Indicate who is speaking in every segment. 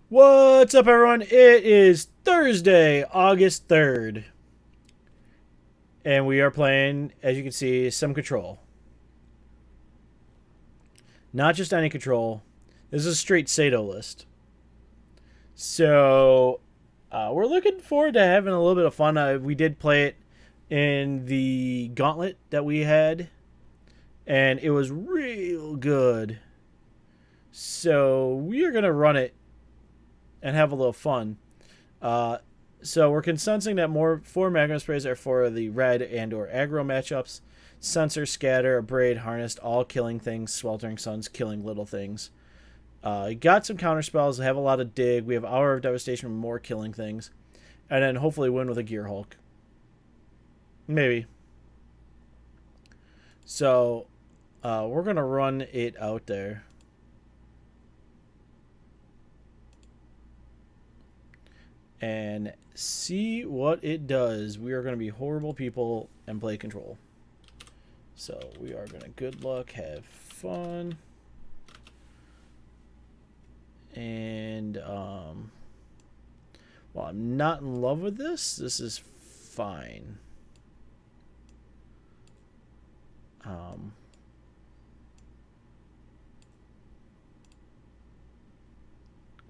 Speaker 1: What's up, everyone? It is Thursday, August 3rd, and we are playing, as you can see, some control. Not just any control. This is a straight Sato list. So, we're looking forward to having a little bit of fun. We did play it in the gauntlet that we had, and it was real good. So, we are going to run it and have a little fun. Uh, so we're consenting that four magma sprays are for the red and or aggro matchups. Sensor, scatter, abrade, harnessed, all killing things. Sweltering suns, killing little things. Got some counter spells. Have a lot of dig. We have Hour of Devastation, more killing things, and then hopefully win with a Gear Hulk. Maybe. So we're gonna run it out there. And see what it does. We are going to be horrible people and play control. So we are going to good luck, have fun. And while I'm not in love with this is fine.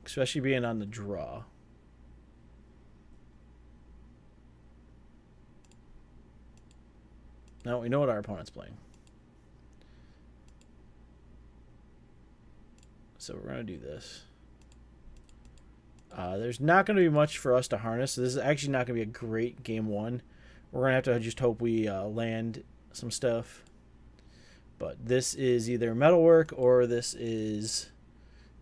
Speaker 1: Especially being on the draw. Now we know what our opponent's playing. So we're going to do this. There's not going to be much for us to harness. So this is actually not going to be a great game one. We're going to have to just hope we land some stuff. But this is either metalwork or this is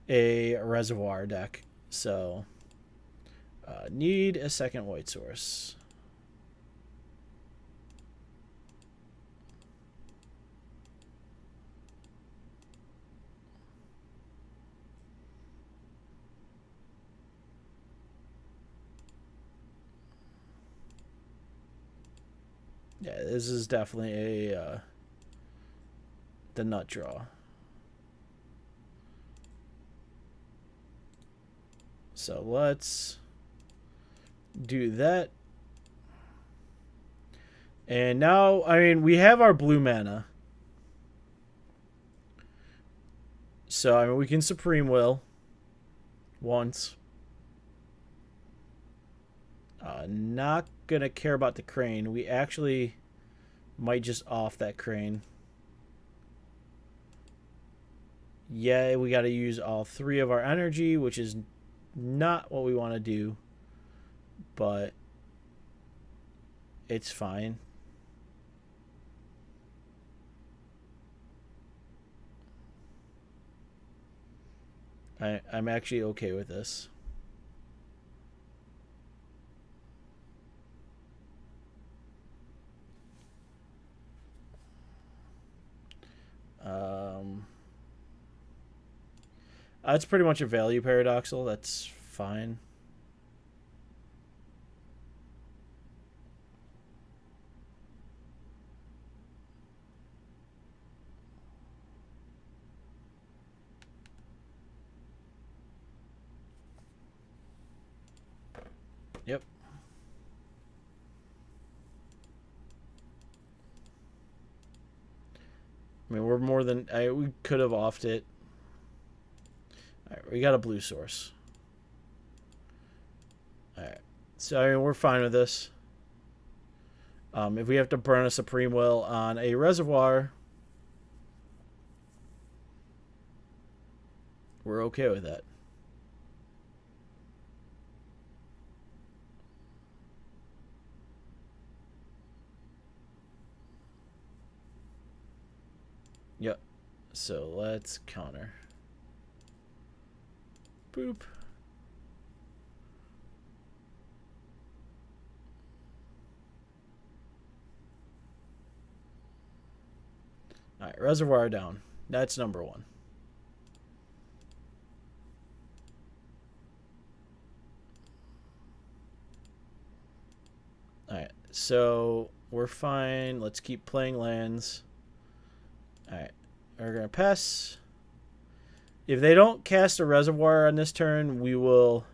Speaker 1: a reservoir deck. So need a second white source. Yeah, this is definitely a the nut draw. So let's do that. And now, I mean, we have our blue mana. So, I mean, we can Supreme Will once. Not going to care about the Crane. We actually might just off that Crane. Yeah, we got to use all three of our energy, which is not what we want to do. But it's fine. I'm actually okay with this. It's pretty much a value paradoxal. That's fine. Yep. I mean, we're more than we could have offed it. All right, we got a blue source. All right, so I mean, we're fine with this. If we have to burn a Supreme Will on a reservoir, we're okay with that. Yep. So let's counter. Boop. All right, reservoir down. That's number one. All right, so we're fine. Let's keep playing lands. All right, we're gonna pass. If they don't cast a reservoir on this turn, we will.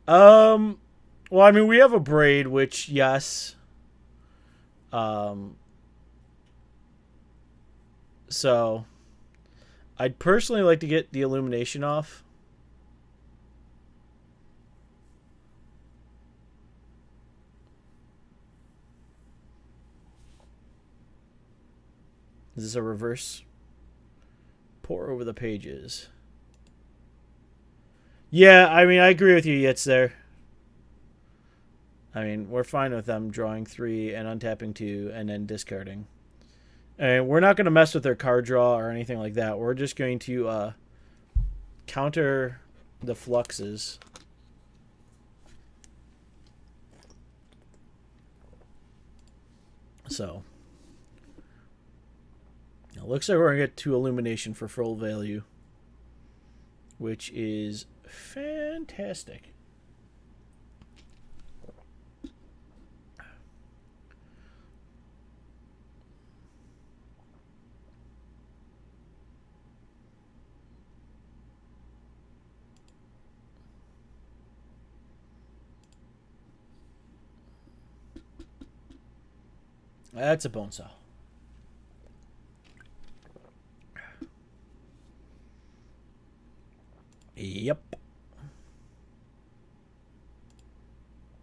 Speaker 1: Well, I mean, we have a braid, which yes. So I'd personally like to get the illumination off. Is this a reverse? Pour over the pages. Yeah, I mean, I agree with you, Yitz, there. I mean, we're fine with them drawing 3 and untapping 2 and then discarding. And we're not going to mess with their card draw or anything like that. We're just going to counter the fluxes. So it looks like we're going to get 2 illumination for full value, which is fantastic. That's a bone saw. Yep.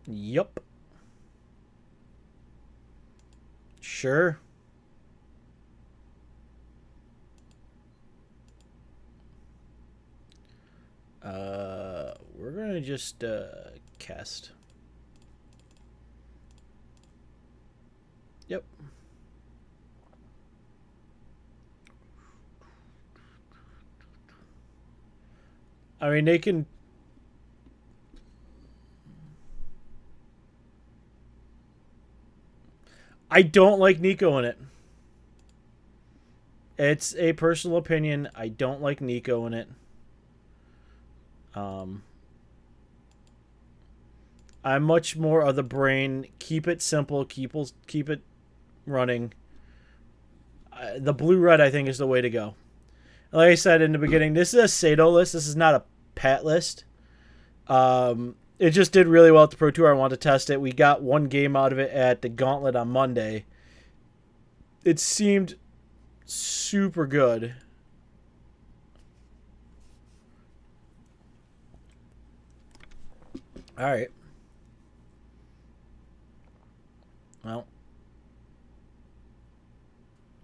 Speaker 1: Yep. Sure. We're gonna just cast. Yep. I mean, they can. I don't like Nico in it. It's a personal opinion. I don't like Nico in it. I'm much more of the brain. Keep it simple. Keep it running. The blue-red, I think, is the way to go. Like I said in the beginning, this is a Sato list. This is not a Pat list. It just did really well at the Pro Tour. I wanted to test it. We got 1 game out of it at the Gauntlet on Monday. It seemed super good. All right. Well,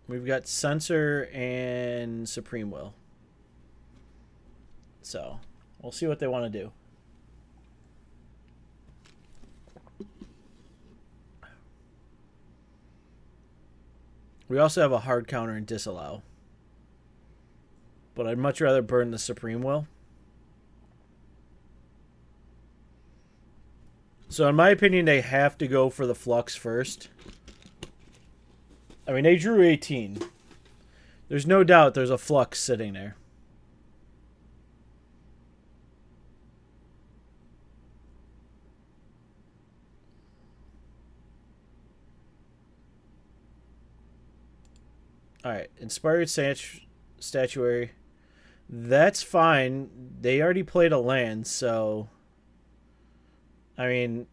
Speaker 1: we've got Censor and Supreme Will. So we'll see what they want to do. We also have a hard counter and disallow. But I'd much rather burn the Supreme Will. So in my opinion, they have to go for the Flux first. I mean, they drew 18. There's no doubt there's a Flux sitting there. Alright, Inspired Statuary. That's fine. They already played a land, so... I mean...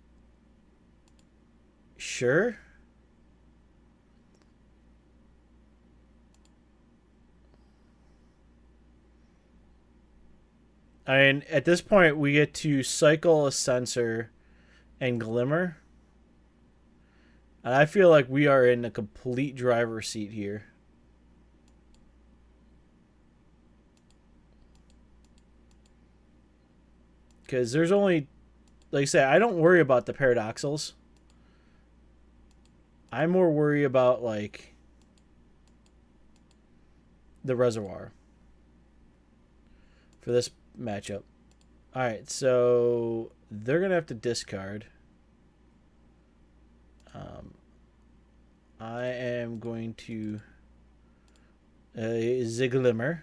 Speaker 1: Sure? I mean, at this point, we get to cycle a Censor and Glimmer. And I feel like we are in a complete driver's seat here. Because there's only... Like I say, I don't worry about the Paradoxals. I more worry about, like... the Reservoir. For this matchup. Alright, so... They're going to have to discard. I am going to... Ziglimmer.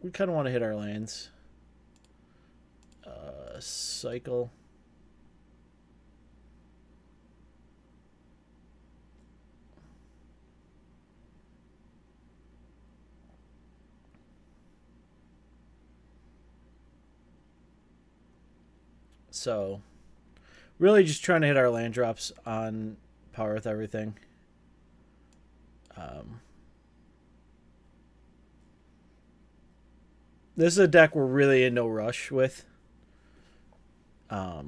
Speaker 1: We kind of want to hit our lands. cycle. So, really just trying to hit our land drops on par with everything. This is a deck we're really in no rush with. Yeah,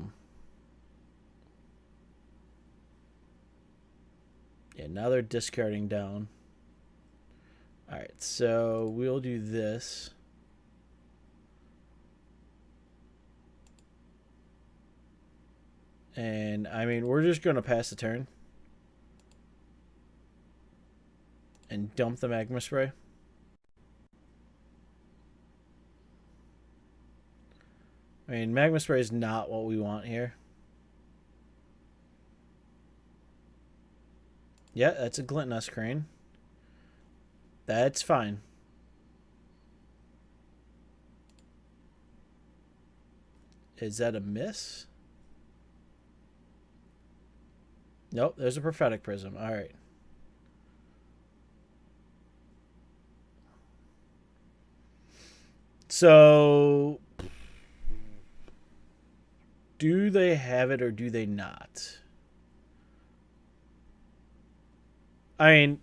Speaker 1: now they're discarding down. Alright, so we'll do this. And, I mean, we're just going to pass the turn. And dump the Magma Spray. I mean, Magma Spray is not what we want here. Yeah, that's a Glintnest Crane. That's fine. Is that a miss? Nope, there's a Prophetic Prism. All right. So, do they have it or do they not? I mean,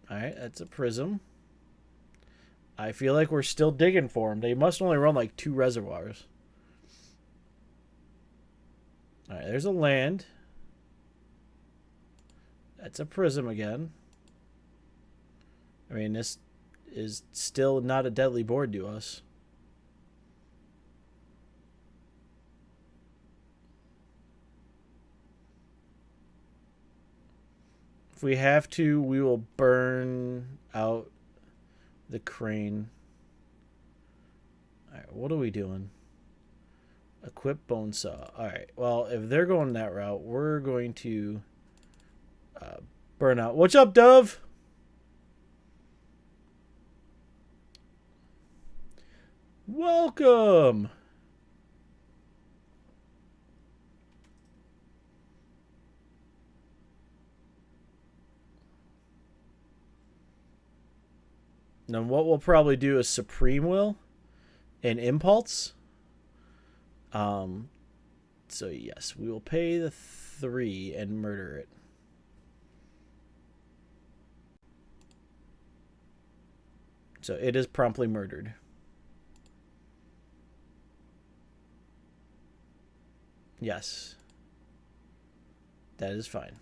Speaker 1: all right, that's a Prism. I feel like we're still digging for them. They must only run like 2 reservoirs. All right, there's a land. That's a Prism again. I mean, this is still not a deadly board to us. If we have to, we will burn out the Crane. Alright, what are we doing? Equip Bonesaw. Alright, well, if they're going that route, we're going to burn out. What's up, Dove? Welcome! Now what we'll probably do is Supreme Will and Impulse. So yes, we will pay the 3 and murder it. So it is promptly murdered. Yes. That is fine.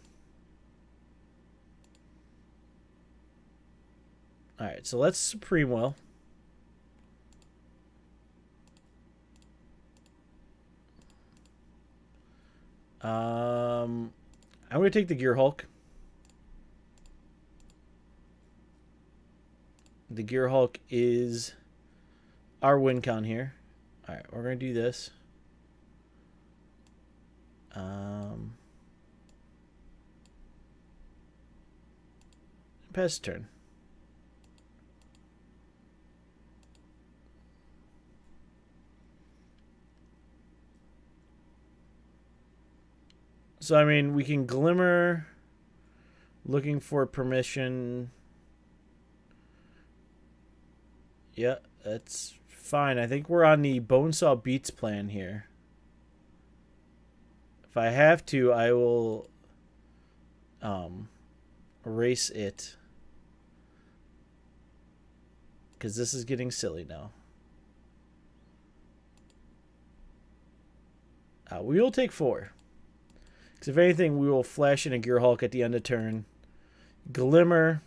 Speaker 1: Alright, so let's Supreme Will. I'm going to take the Gear Hulk. The Gear Hulk is our win con here. Alright, we're going to do this. Pass turn. So, I mean, we can Glimmer, looking for permission. Yeah, that's fine. I think we're on the Bonesaw Beats plan here. If I have to, I will erase it. Because this is getting silly now. We will take 4. Because if anything, we will flash in a Gear Hulk at the end of turn. Glimmer.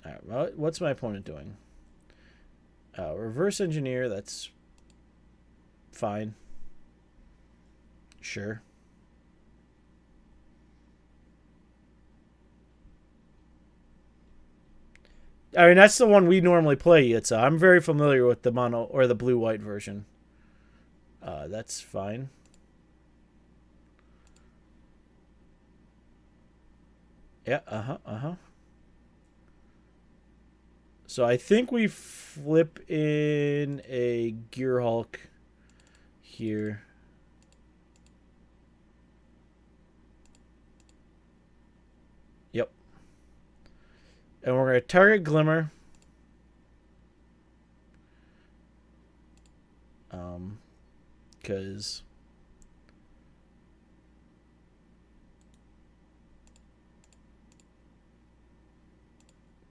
Speaker 1: Alright, well, what's my opponent doing? Reverse Engineer, that's fine. Sure. I mean, that's the one we normally play, Yitza. I'm very familiar with the mono or the blue-white version. That's fine. Yeah, uh-huh. So I think we flip in a Gearhulk here. Yep. And we're going to target Glimmer. Because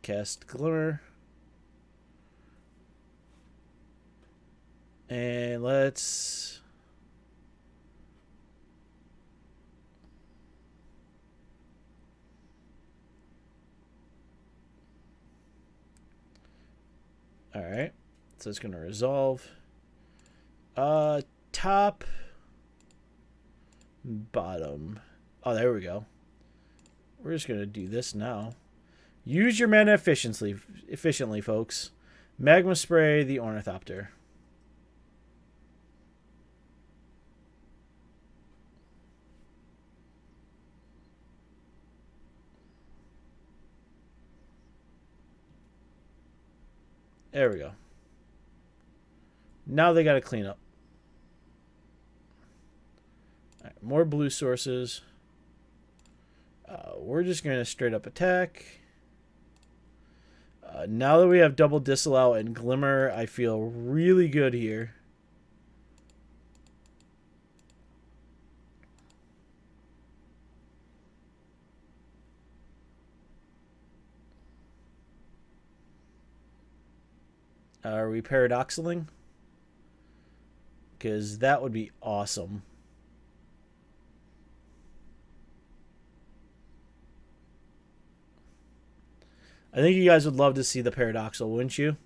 Speaker 1: cast Glimmer. And let's... Alright. So it's going to resolve. Top. Bottom. Oh, there we go. We're just going to do this now. Use your mana efficiently, folks. Magma Spray the Ornithopter. There we go. Now they got to clean up. All right, more blue sources. We're just going to straight up attack. Now that we have double Disallow and Glimmer, I feel really good here. Are we paradoxaling? Because that would be awesome. I think you guys would love to see the Paradoxal, wouldn't you?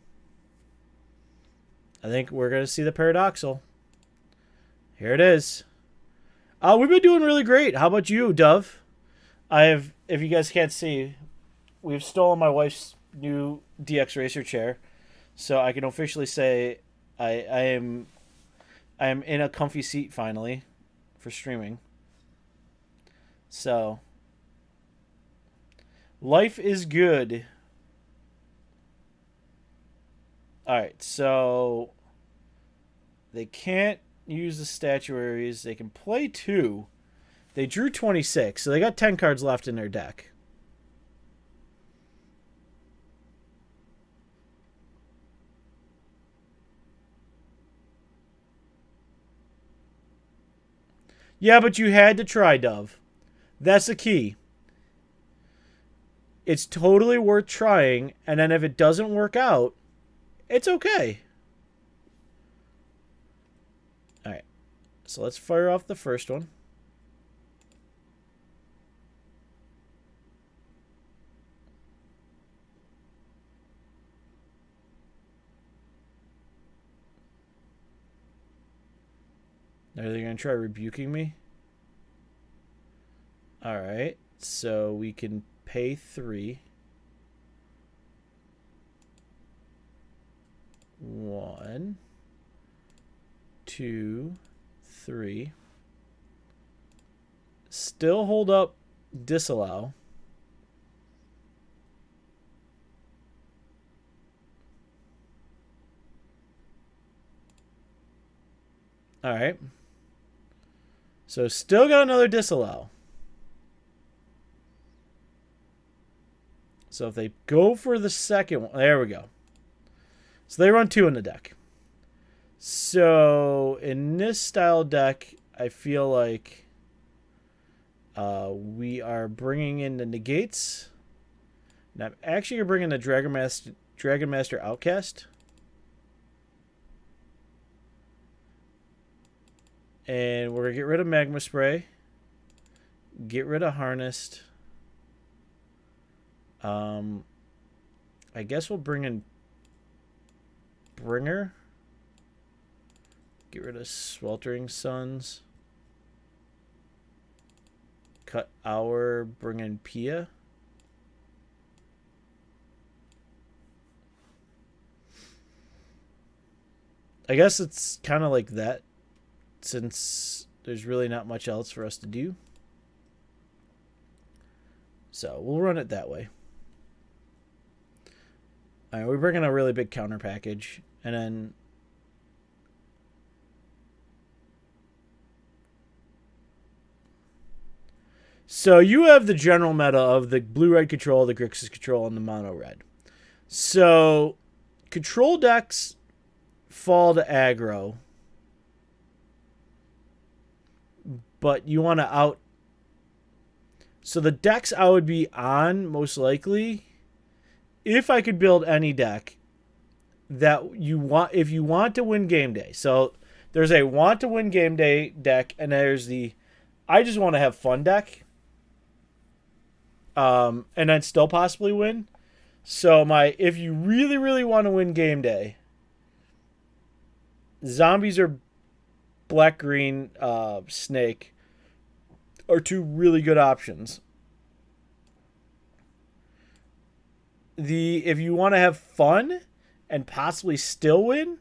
Speaker 1: I think we're going to see the Paradoxal. Here it is. We've been doing really great. How about you, Dove? If you guys can't see, we've stolen my wife's new DX Racer chair. So I can officially say I am in a comfy seat finally for streaming. So life is good. Alright, so they can't use the statuaries. They can play 2. They drew 26, so they got 10 cards left in their deck. Yeah, but you had to try, Dove. That's the key. It's totally worth trying, and then if it doesn't work out, it's okay. Alright. So let's fire off the first one. Are they going to try rebuking me? Alright. So we can pay 3. 1, 2, 3. Still hold up Disallow. Alright. So still got another Disallow. So if they go for the second one, there we go. So they run 2 in the deck. So in this style deck, I feel like we are bringing in the negates. Now I'm actually going to bring in the Dragon Master Outcast. And we're going to get rid of Magma Spray. Get rid of Harnessed. I guess we'll bring in Bringer. Get rid of Sweltering Suns. Cut Hour. Bring in Pia. I guess it's kind of like that since there's really not much else for us to do. So we'll run it that way. All right, we bring in a really big counter package, and then so you have the general meta of the blue-red control, the Grixis control, and the mono-red. So control decks fall to aggro, but you want to out. So the decks I would be on, most likely, if I could build any deck that you want, if you want to win game day. So there's a want to win game day deck, and there's the I just want to have fun deck. And then still possibly win. So if you really, really want to win game day, zombies or black-green snake are two really good options. If you want to have fun and possibly still win,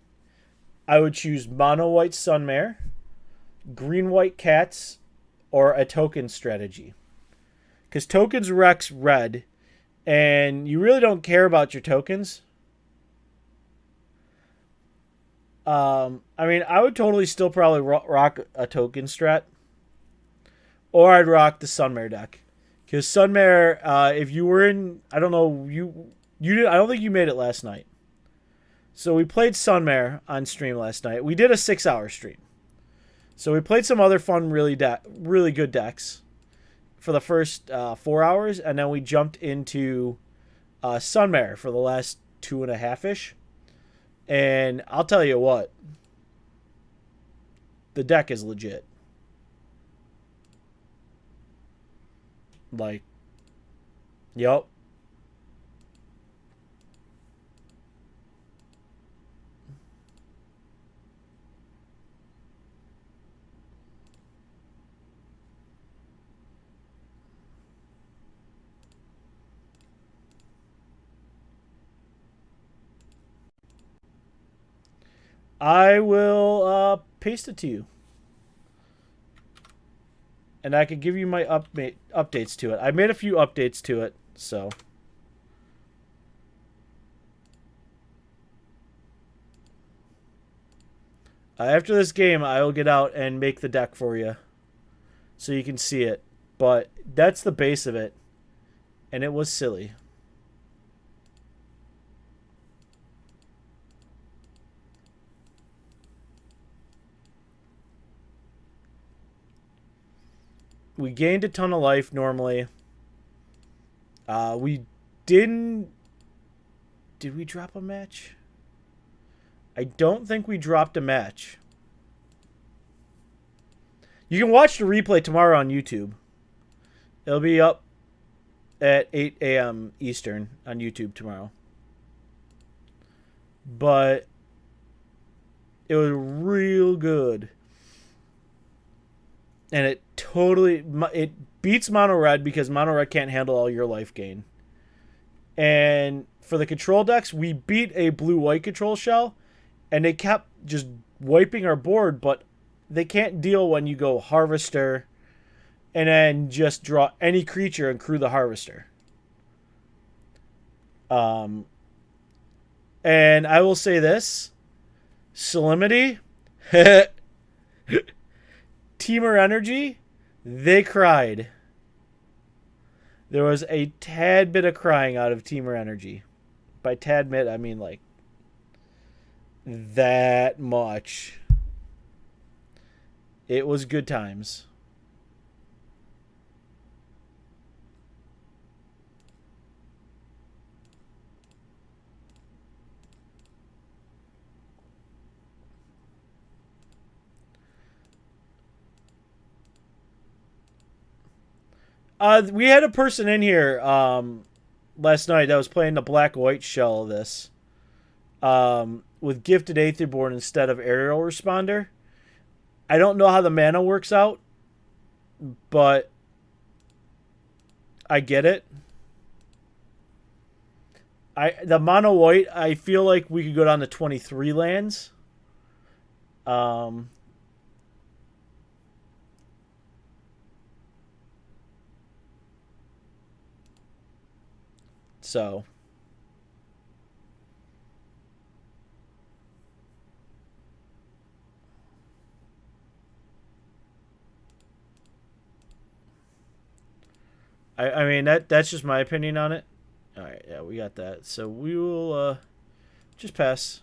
Speaker 1: I would choose mono-white Sunmare, green-white cats, or a token strategy. Because tokens Rex red, and you really don't care about your tokens. I mean, I would totally still probably rock a token strat. Or I'd rock the Sunmare deck. Because Sunmare, if you were in, I don't know, you did. I don't think you made it last night. So we played Sunmare on stream last night. We did a 6-hour stream. So we played some other fun, really good decks for the first 4 hours, and then we jumped into Sunmare for the last 2.5-ish. And I'll tell you what, the deck is legit. Like, yep. I will paste it to you. And I could give you my updates to it. I made a few updates to it, so. After this game, I will get out and make the deck for you, so you can see it. But that's the base of it, and it was silly. We gained a ton of life normally. We didn't. Did we drop a match? I don't think we dropped a match. You can watch the replay tomorrow on YouTube. It'll be up at 8 a.m. Eastern on YouTube tomorrow. But it was real good. And it beats mono red because mono red can't handle all your life gain. And for the control decks, we beat a blue-white control shell, and they kept just wiping our board, but they can't deal when you go Harvester and then just draw any creature and crew the Harvester. And I will say this, Solemnity, Temur Energy, they cried. There was a tad bit of crying out of Temur Energy. By tad bit, I mean like that much. It was good times. We had a person in here last night that was playing the black-white shell of this with Gifted Aetherborn instead of Aerial Responder. I don't know how the mana works out, but I get it. The mono white, I feel like we could go down to 23 lands. So I mean that's just my opinion on it. All right, yeah, we got that. So we will just pass.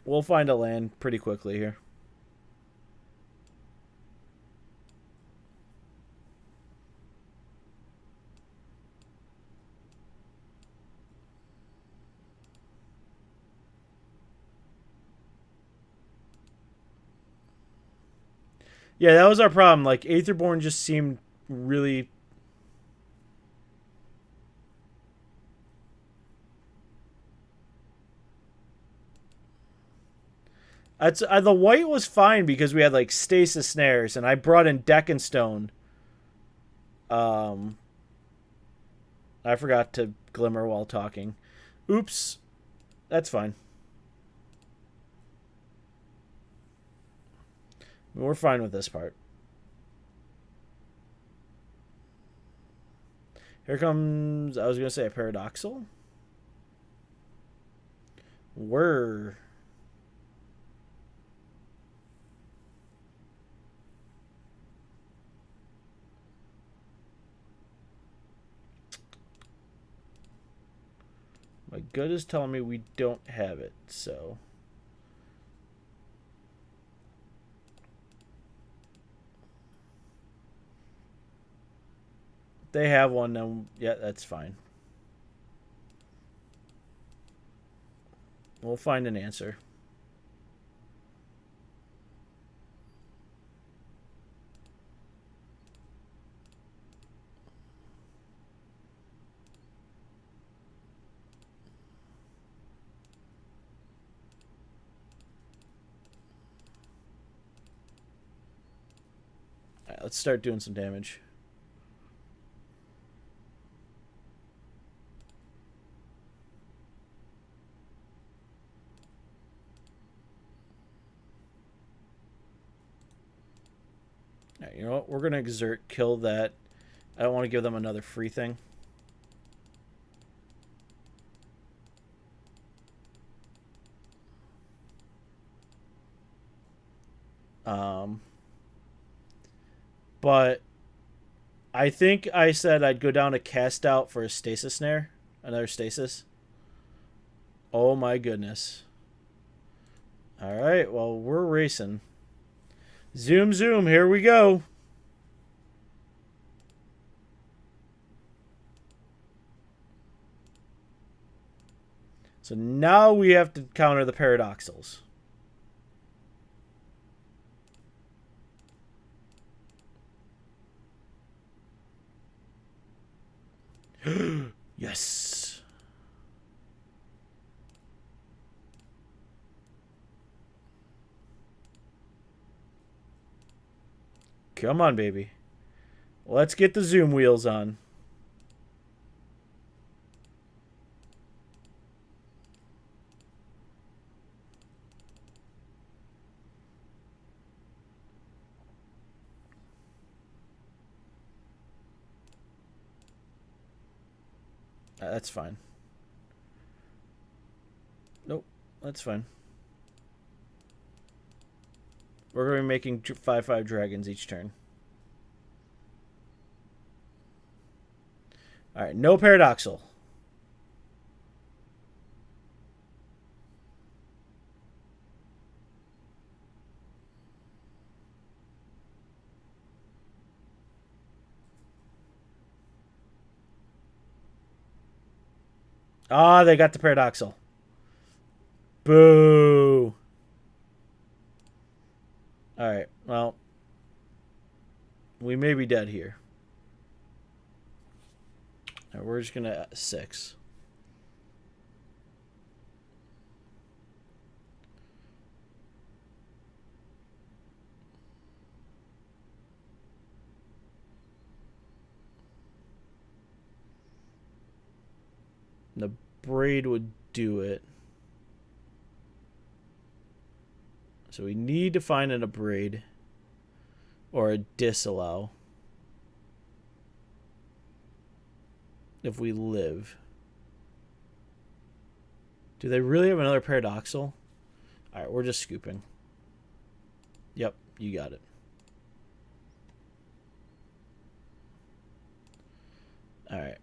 Speaker 1: We'll find a land pretty quickly here. Yeah, that was our problem. Like Aetherborn just seemed really. The white was fine because we had like stasis snares, and I brought in Deckenstone. Um, I forgot to glimmer while talking. Oops, that's fine. We're fine with this part. Here comes. I was gonna say a paradoxal. We're. My gut is telling me we don't have it, so. They have one, then yeah, that's fine. We'll find an answer. All right, let's start doing some damage. All right, you know what? We're gonna exert, kill that. I don't want to give them another free thing. Um, but I think I said I'd go down to cast out for a stasis snare, another stasis. Oh my goodness! All right, well we're racing. Zoom, zoom. Here we go. So now we have to counter the paradoxals. Yes. Come on, baby. Let's get the zoom wheels on. That's fine. Nope, that's fine. We're going to be making 5/5 dragons each turn. Alright, no paradoxal. Ah, they got the paradoxal. Boo. Alright, well. We may be dead here. Right, we're just going to 6. The braid would do it. So we need to find an abrade or a disallow. if we live. Do they really have another Paradoxal? Alright, we're just scooping. Yep, you got it. Alright.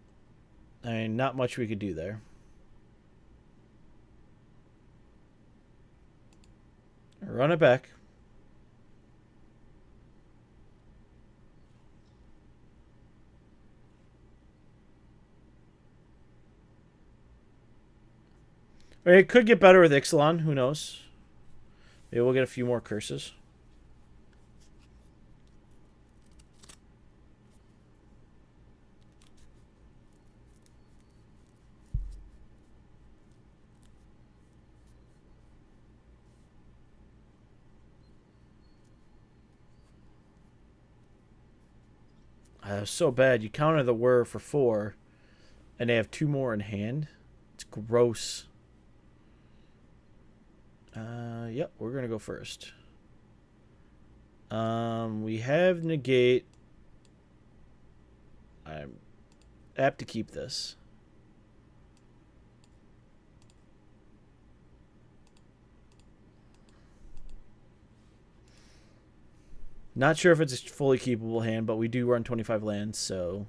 Speaker 1: I mean, not much we could do there. Run it back. I mean, it could get better with Ixalan. Who knows? Maybe we'll get a few more curses. So bad. You counter the whir for 4, and they have 2 more in hand. It's gross. Yep, we're gonna go first. We have negate. I'm apt to keep this. Not sure if it's a fully keepable hand, but we do run 25 lands, so...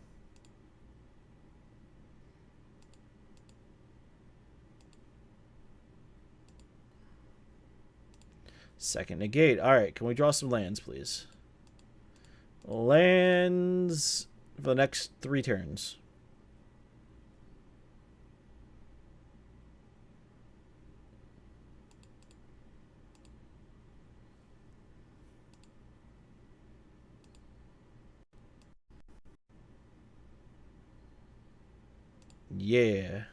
Speaker 1: Second negate. Alright, can we draw some lands, please? Lands for the next 3 turns. Yeah.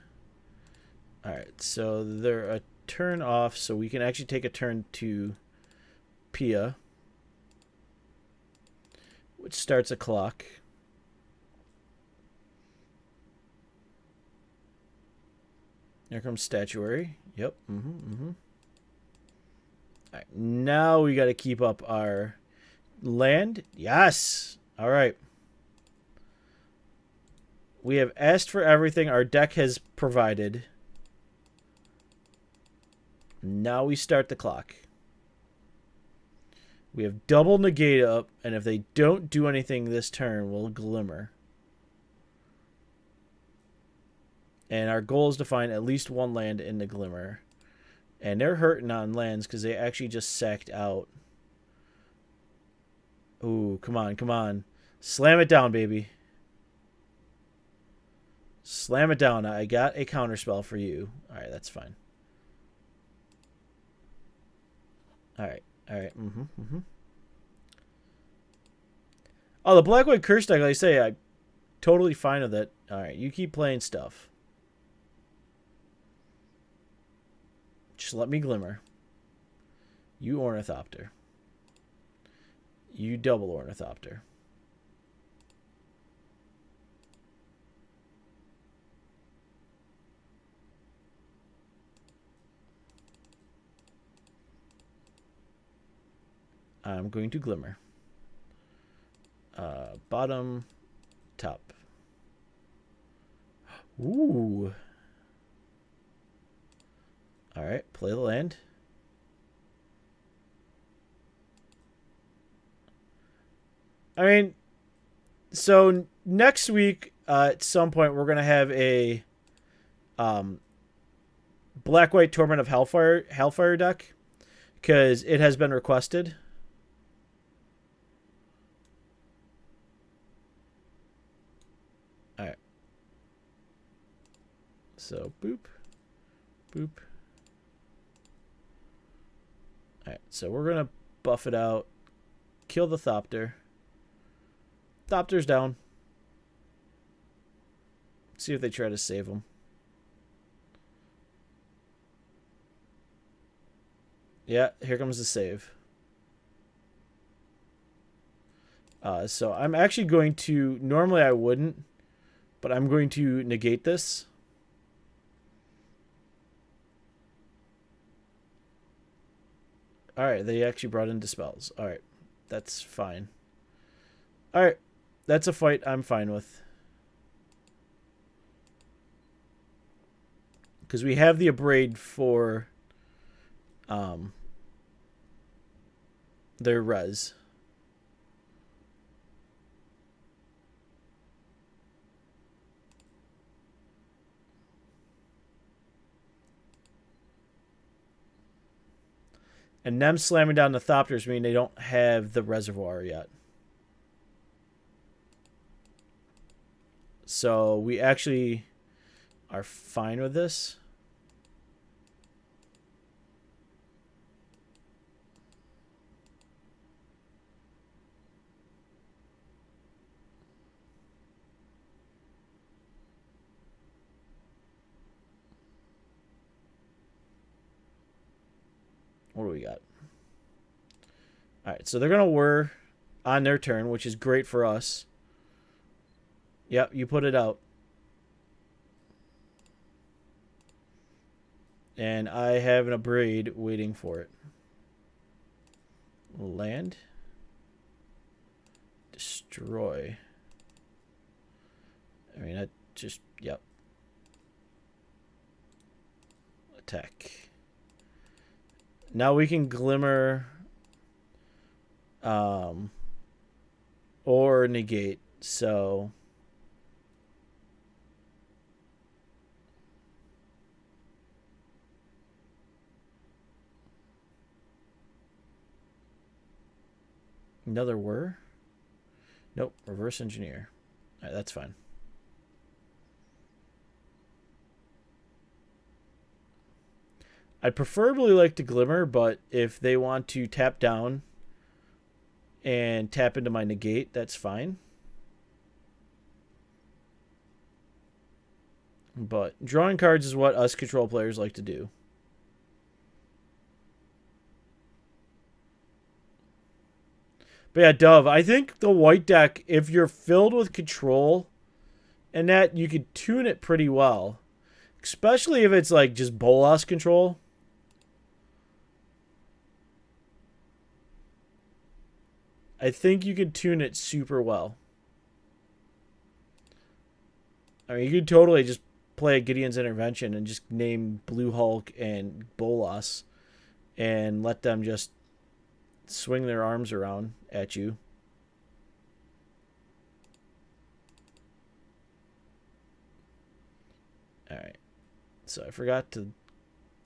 Speaker 1: Alright, so they're a turn off, so we can actually take a turn to Pia, which starts a clock. Here comes Statuary. Yep. Alright, now we got to keep up our land. Yes! Alright. We have asked for everything our deck has provided. Now we start the clock. We have double negate up, and if they don't do anything this turn, we'll Glimmer. And our goal is to find at least 1 land in the Glimmer. And they're hurting on lands because they actually just sacked out. Ooh, come on, come on. Slam it down, baby. Slam it down. I got a counterspell for you. Alright, that's fine. Alright, alright. Oh, the Black-White Curse deck, like I say, I'm totally fine with it. Alright, you keep playing stuff. Just let me Glimmer. You Ornithopter. You double Ornithopter. I'm going to Glimmer. Bottom, top. Ooh. Alright, play the land. I mean, so next week, at some point, we're going to have a Black-White Torment of Hellfire deck, because it has been requested. Alright. So, boop. Boop. Alright, so we're going to buff it out. Kill the Thopter. Thopter's down. See if they try to save him. Yeah, here comes the save. So I'm actually going to... Normally I wouldn't, but I'm going to negate this. Alright, they actually brought in Dispels. Alright, that's fine. Alright, that's a fight I'm fine with. because we have the Abrade for their res. And them slamming down the Thopters mean they don't have the reservoir yet. So we actually are fine with this. What do we got? All right, so they're going to whir on their turn, which is great for us. Yep, you put it out. And I have an Abrade waiting for it. Land. Destroy. I mean, I just, yep. Attack. Now we can Glimmer or negate. So another whir? Nope, reverse engineer. All right, that's fine. I'd preferably like to Glimmer, but if they want to tap down and tap into my negate, that's fine. But drawing cards is what us control players like to do. But yeah, Dove, I think the white deck, if you're filled with control and that, you could tune it pretty well. Especially if it's like just Bolas control. I think you could tune it super well. I mean, you could totally just play a Gideon's Intervention and just name Blue Hulk and Bolas and let them just swing their arms around at you. Alright. So I forgot to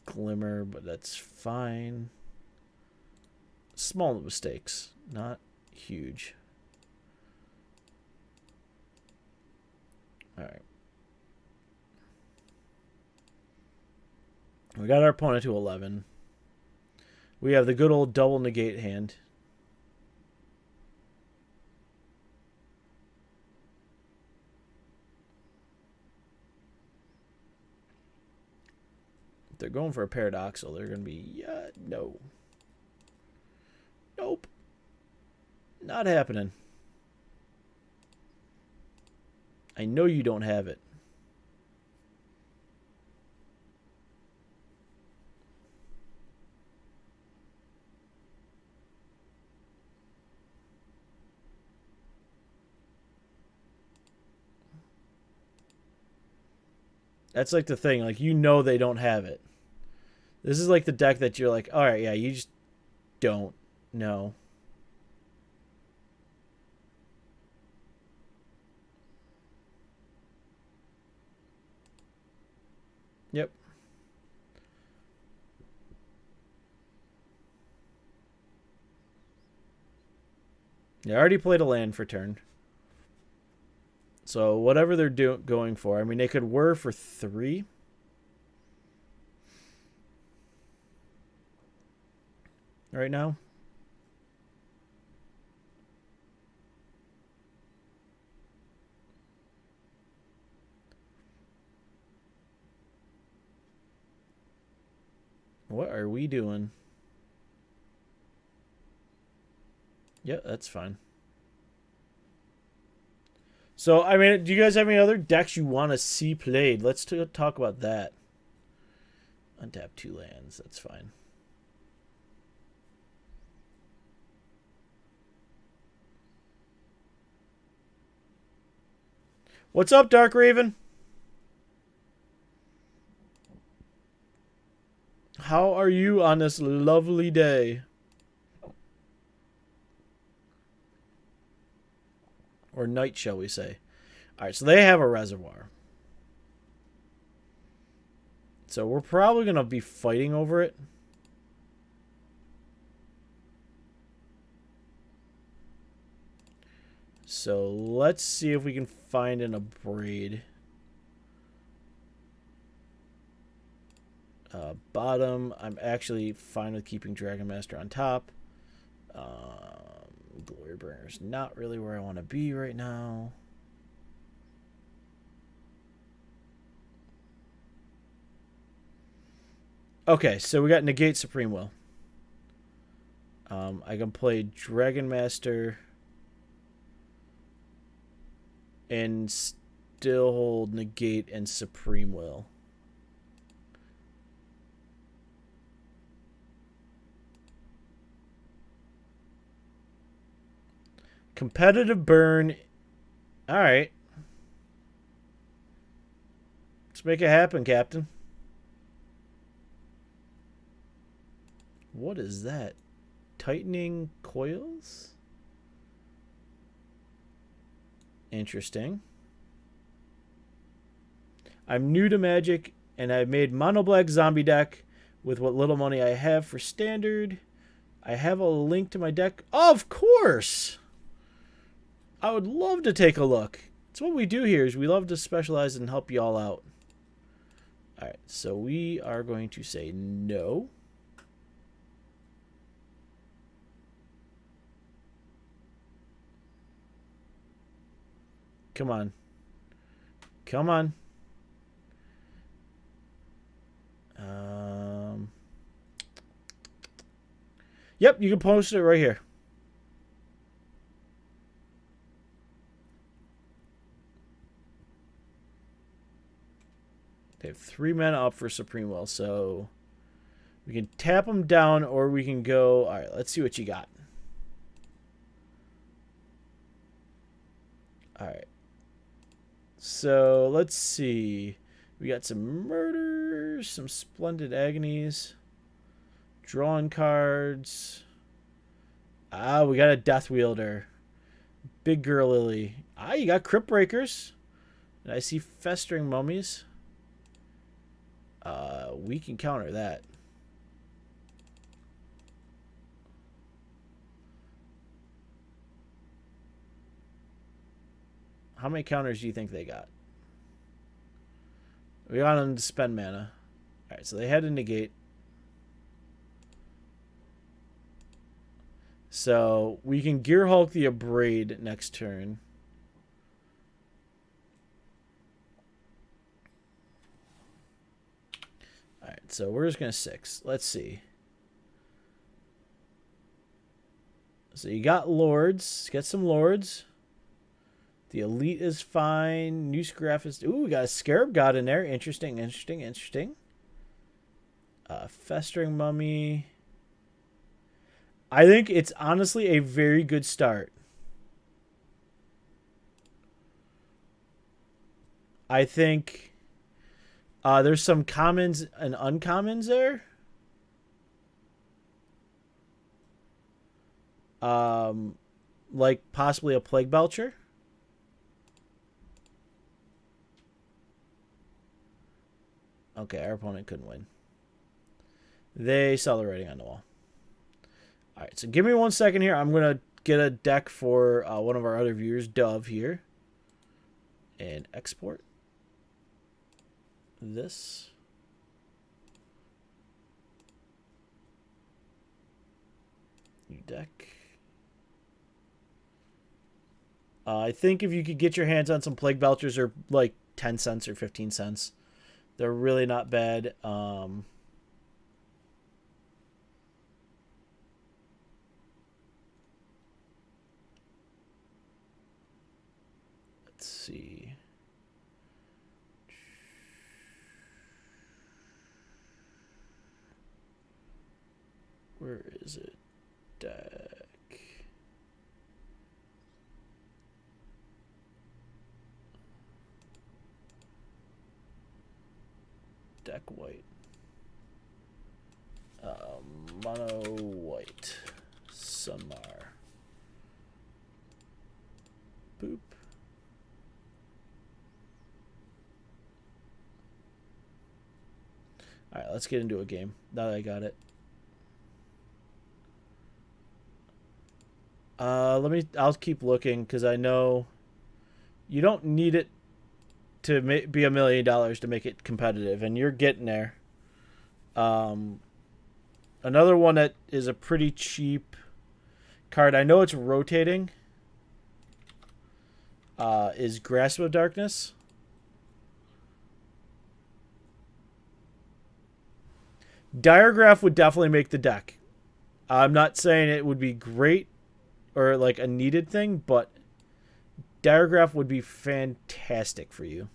Speaker 1: Glimmer, but that's fine. Small mistakes. Not huge. Alright. We got our opponent to 11. We have the good old double negate hand. If they're going for a paradoxal, they're going to be, no. Nope. Not happening. I know you don't have it. That's like the thing. Like, you know they don't have it. This is like the deck that you're like, all right, yeah, you just don't know. Yep. They already played a land for turn. So whatever they're going for, I mean, they could whir for 3. Right now. What are we doing? Yeah, that's fine. So, I mean, do you guys have any other decks you want to see played? Let's talk about that. Untap 2 lands. That's fine. What's up, Dark Raven? How are you on this lovely day? Or night, shall we say. Alright, so they have a reservoir. So we're probably going to be fighting over it. So let's see if we can find an Abrade. Bottom, I'm actually fine with keeping Dragon Master on top. Glorybringer's not really where I want to be right now. Okay, so we got Negate Supreme Will. I can play Dragon Master and still hold Negate and Supreme Will. Competitive burn. Alright. Let's make it happen, Captain. What is that? Tightening coils? Interesting. I'm new to Magic, and I've made Mono Black Zombie deck with what little money I have for Standard. I have a link to my deck. Of course! I would love to take a look. It's what we do here, is we love to specialize and help you all out. Alright, so we are going to say no. Come on. Come on. Yep, you can post it right here. They have 3 mana up for Supreme Will, so we can tap them down or we can go... Alright, let's see what you got. Alright. So, let's see. We got some murders, some splendid agonies, drawing cards. Ah, we got a Death Wielder. Big Girl Lily. Ah, you got Crypt Breakers. And I see Festering Mummies. We can counter that. How many counters do you think they got? We got them to spend mana. Alright, so they had to negate. So we can Gear Hulk the Abrade next turn. Alright, so we're just going to 6. Let's see. So you got Lords. Get some Lords. The Elite is fine. New Scrap is... Ooh, we got a Scarab God in there. Interesting, interesting, interesting. Festering Mummy. I think it's honestly a very good start. I think there's some commons and uncommons there. Like possibly a Plague Belcher. Okay, our opponent couldn't win. They saw the writing on the wall. Alright, so give me 1 second here. I'm going to get a deck for one of our other viewers, Dove, here. And export this. New deck. I think if you could get your hands on some Plague Belchers, are like 10 cents or 15 cents. They're really not bad. Let's see. Where is it? Deck. Deck white. Mono white. Sunmar. Boop. Alright, let's get into a game. Now that I got it. I'll keep looking because I know you don't need it to be $1 million to make it competitive, and you're getting there. Another one that is a pretty cheap card. I know it's rotating. Is Grasp of Darkness. Diregraph would definitely make the deck. I'm not saying it would be great or like a needed thing, but Diregraph would be fantastic for you.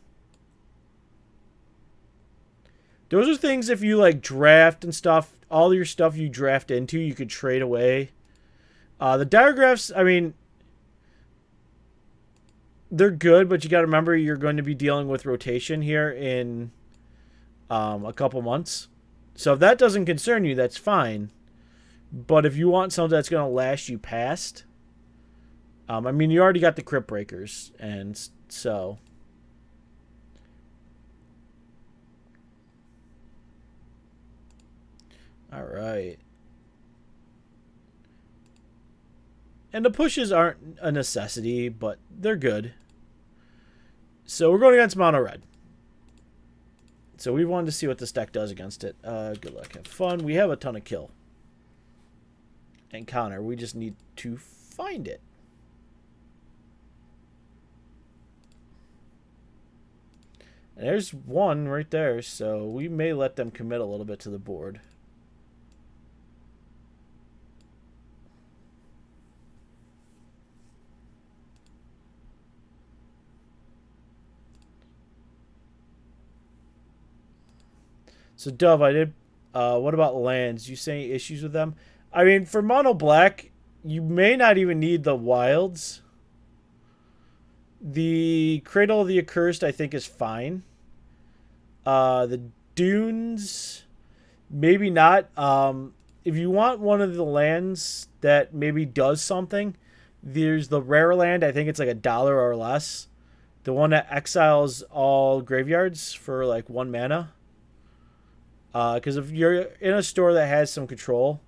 Speaker 1: Those are things if you like draft and stuff, all your stuff you draft into, you could trade away. The Diregraphs, I mean, they're good, but you got to remember you're going to be dealing with rotation here in a couple months. So if that doesn't concern you, that's fine. But if you want something that's going to last you past, I mean, you already got the Crypt Breakers, and so. All right. And the pushes aren't a necessity, but they're good. So we're going against Mono Red. So we wanted to see what this deck does against it. Good luck. Have fun. We have a ton of kill. And counter. We just need to find it. And there's one right there. So we may let them commit a little bit to the board. So, Dove, I did. What about lands? You say issues with them? I mean, for mono black, you may not even need the wilds. The Cradle of the Accursed, I think, is fine. The Dunes, maybe not. If you want one of the lands that maybe does something, there's the rare land. I think it's like $1 or less. The one that exiles all graveyards for like 1 mana. Because if you're in a store that has some control,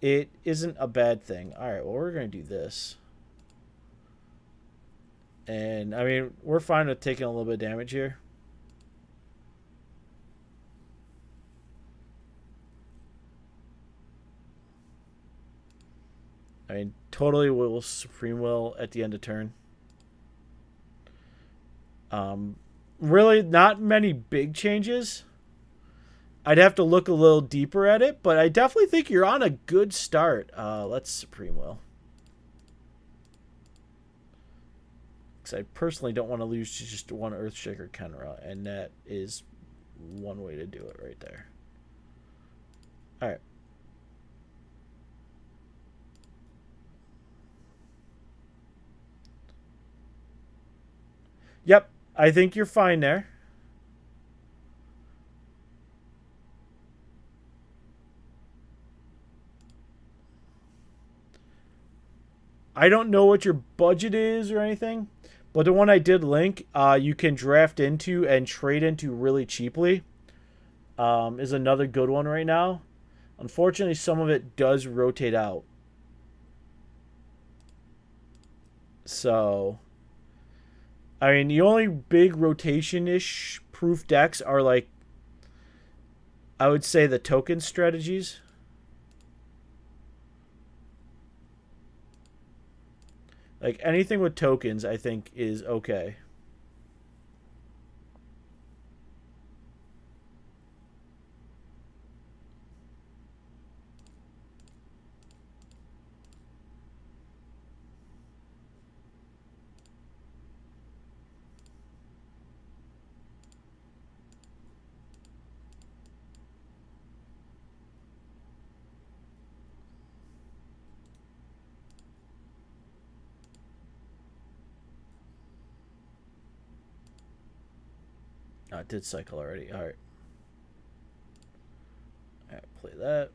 Speaker 1: it isn't a bad thing. All right, well, we're going to do this. And, I mean, we're fine with taking a little bit of damage here. I mean, totally will Supreme Will at the end of turn. Really not many big changes. I'd have to look a little deeper at it, but I definitely think you're on a good start. Let's Supreme Will. Because I personally don't want to lose to just one Earthshaker Kenra, and that is one way to do it right there. All right. Yep, I think you're fine there. I don't know what your budget is or anything, but the one I did link, you can draft into and trade into really cheaply. Is another good one right now. Unfortunately, some of it does rotate out. So, I mean, the only big rotation-ish proof decks are like, I would say the token strategies. Like anything with tokens, I think is okay. Oh, it did cycle already. All right. Alright, play that.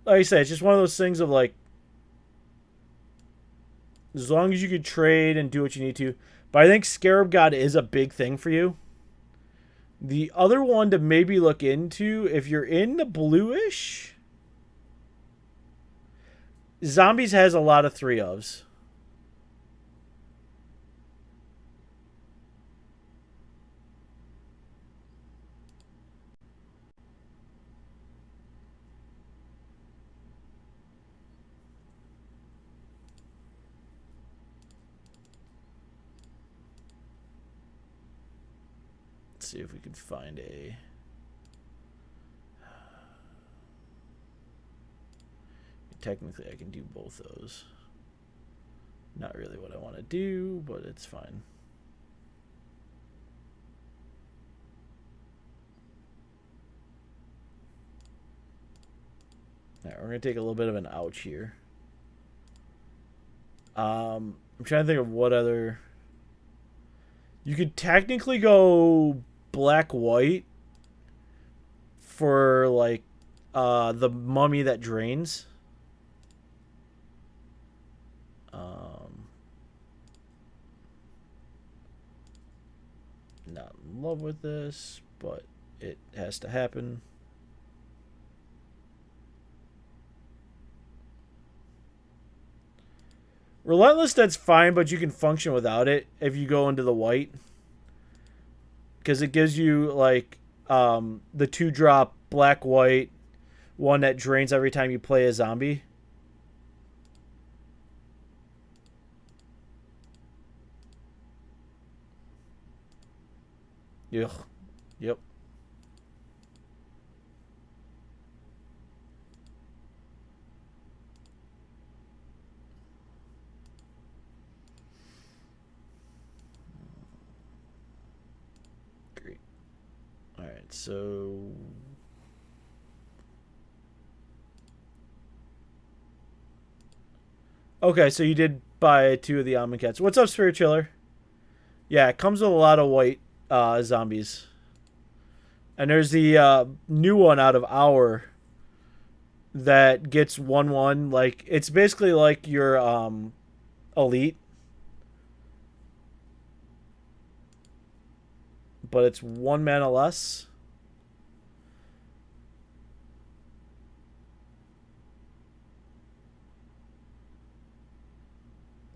Speaker 1: Like I said, it's just one of those things of like, as long as you can trade and do what you need to. But I think Scarab God is a big thing for you. The other one to maybe look into, if you're in the bluish, Zombies has a lot of 3-ofs. Let's see if we can find a... Technically, I can do both those. Not really what I want to do, but it's fine. Alright, we're going to take a little bit of an ouch here. I'm trying to think of what other... You could technically go black-white for, like, the mummy that drains. Not in love with this, but it has to happen. Relentless, that's fine, but you can function without it if you go into the white. Because it gives you, like, the 2-drop black-white one that drains every time you play a zombie. Ugh. Yep. Great. Alright, so... Okay, so you did buy 2 of the Almond Cats. What's up, Spirit Chiller? Yeah, it comes with a lot of white zombies. And there's the new one out of Hour that gets 1/1. Like, it's basically like your elite, but it's 1 mana less.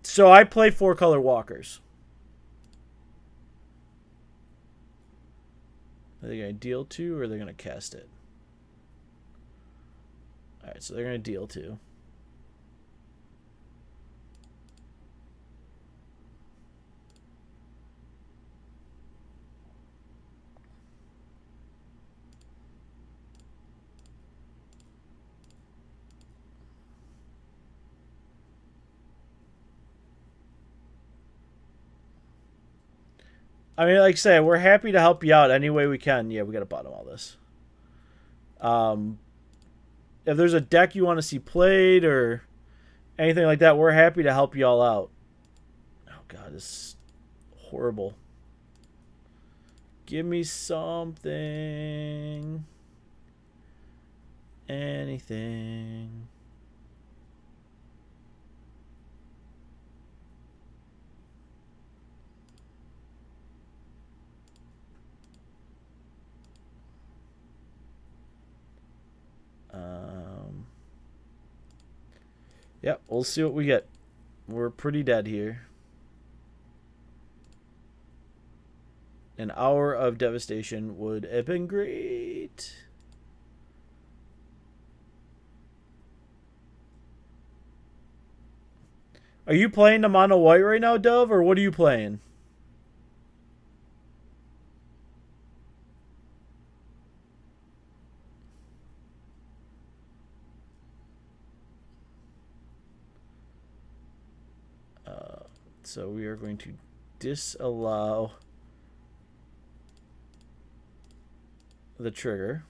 Speaker 1: So I play 4-color walkers. Are they going to deal 2 or are they going to cast it? Alright, so they're going to deal 2. I mean, like I say, we're happy to help you out any way we can. Yeah, we got to bottom all this. If there's a deck you want to see played or anything like that, we're happy to help you all out. Oh, God, this is horrible. Give me something. Anything. Yep, we'll see what we get. We're pretty dead here. An Hour of Devastation would have been great. Are you playing the mono white right now, Dove, or what are you playing? So we are going to disallow the trigger.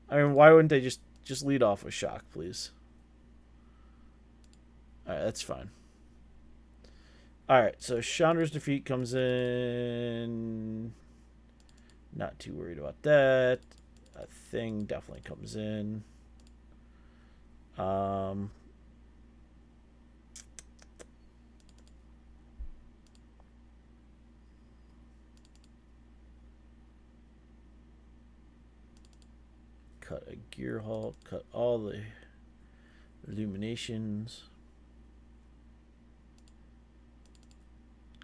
Speaker 1: I mean, why wouldn't they just lead off with shock, please? Alright, that's fine. Alright, so Chandra's Defeat comes in. Not too worried about that. A thing definitely comes in. Cut a gear halt. Cut all the illuminations.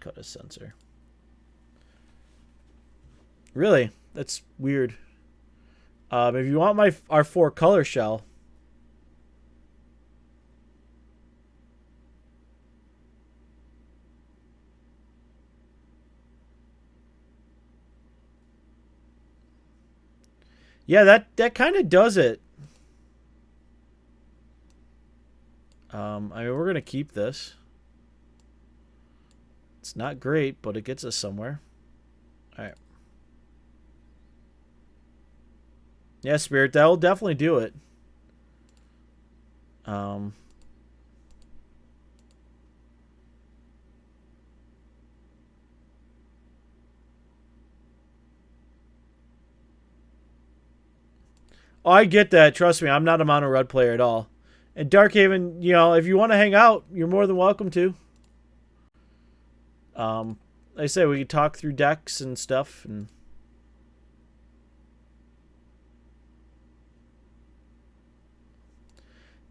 Speaker 1: Cut a sensor. Really? That's weird. If you want our 4 color shell. Yeah, that kind of does it. I mean, we're going to keep this. It's not great, but it gets us somewhere. All right. Yeah, Spirit, that will definitely do it. All I get that. Trust me, I'm not a mono red player at all. And Darkhaven, you know, if you want to hang out, you're more than welcome to. Like I say, we can talk through decks and stuff. And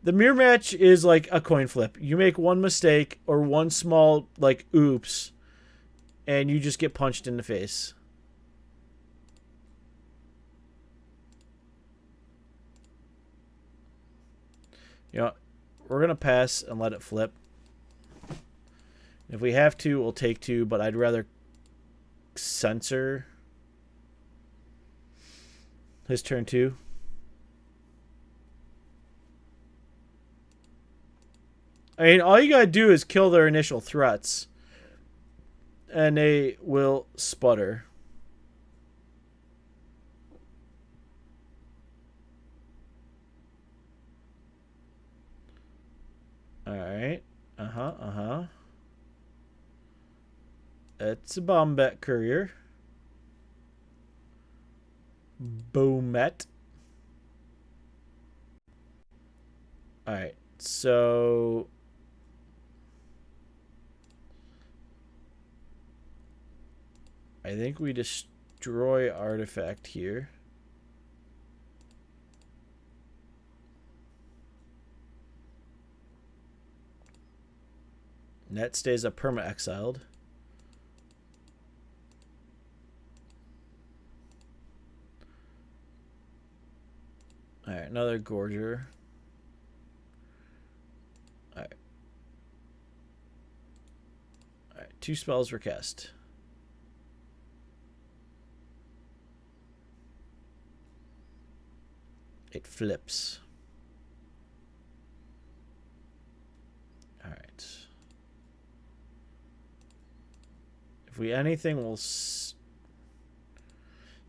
Speaker 1: the mirror match is like a coin flip. You make one mistake or one small, like, oops, and you just get punched in the face. You know, we're going to pass and let it flip. If we have to, we'll take 2, but I'd rather censor his turn 2. I mean, all you gotta do is kill their initial threats, and they will sputter. Alright. It's a Bombette Courier. Bomet. Alright, so I think we destroy artifact here. Net stays a perma exiled. Alright, another Gorger. Alright. Alright, 2 spells were cast. It flips. Alright. If we anything, we'll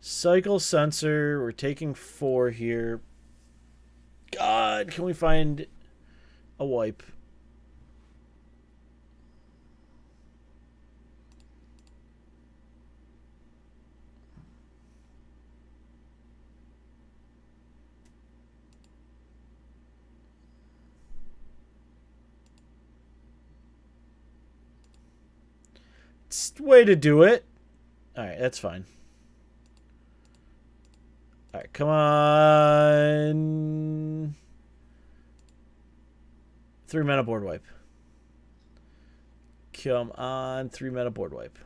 Speaker 1: cycle sensor. We're taking 4 here. God, can we find a wipe? It's the way to do it. Alright, that's fine. Alright, come on. 3 mana board wipe. Come on, 3 mana board wipe.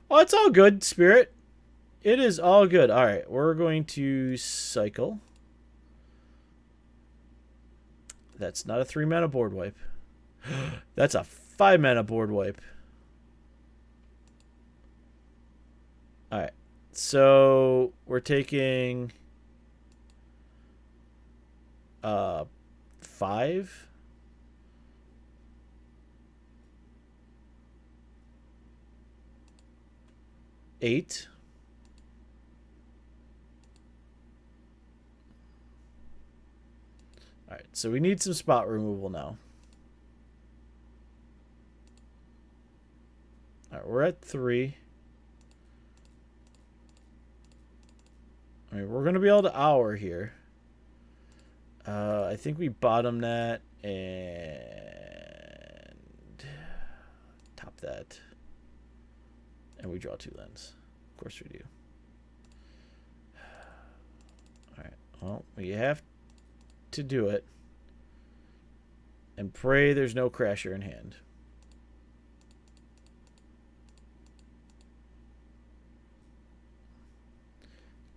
Speaker 1: Oh, it's all good, Spirit. It is all good. All right, we're going to cycle. That's not a 3 mana board wipe. That's a 5 mana board wipe. All right. So we're taking 5. Eight. Alright, so we need some spot removal now. Alright, we're at 3. Alright, we're going to be able to hour here. I think we bottom that and top that. And we draw 2 lands. Of course we do. Alright, well, we have to do it. And pray there's no Crasher in hand.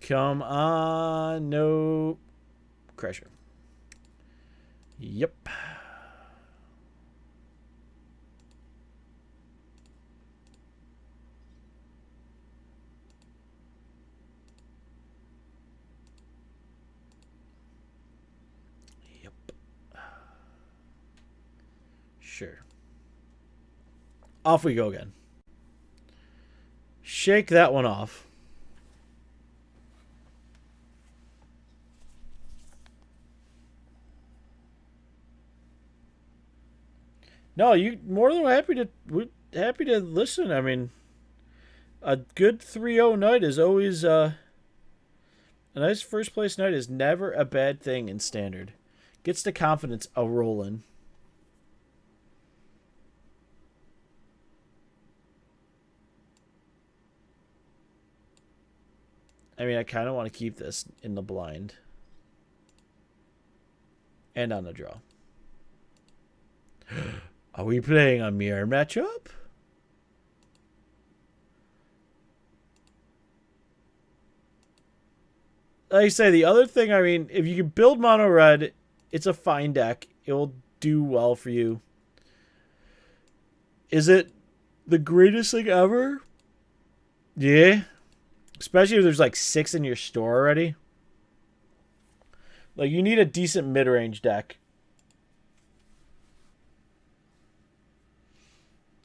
Speaker 1: Come on, no Crasher. Yep. Yep. Sure. Off we go again. Shake that one off. No, you more than happy to listen. I mean, a good 3-0 night is always a nice first place night is never a bad thing in Standard. Gets the confidence a rolling. I mean, I kind of want to keep this in the blind. And on the draw. Are we playing a mirror matchup? Like I say, the other thing, I mean, if you can build mono red, it's a fine deck. It will do well for you. Is it the greatest thing ever? Yeah. Especially if there's like 6 in your store already. Like, you need a decent mid-range deck.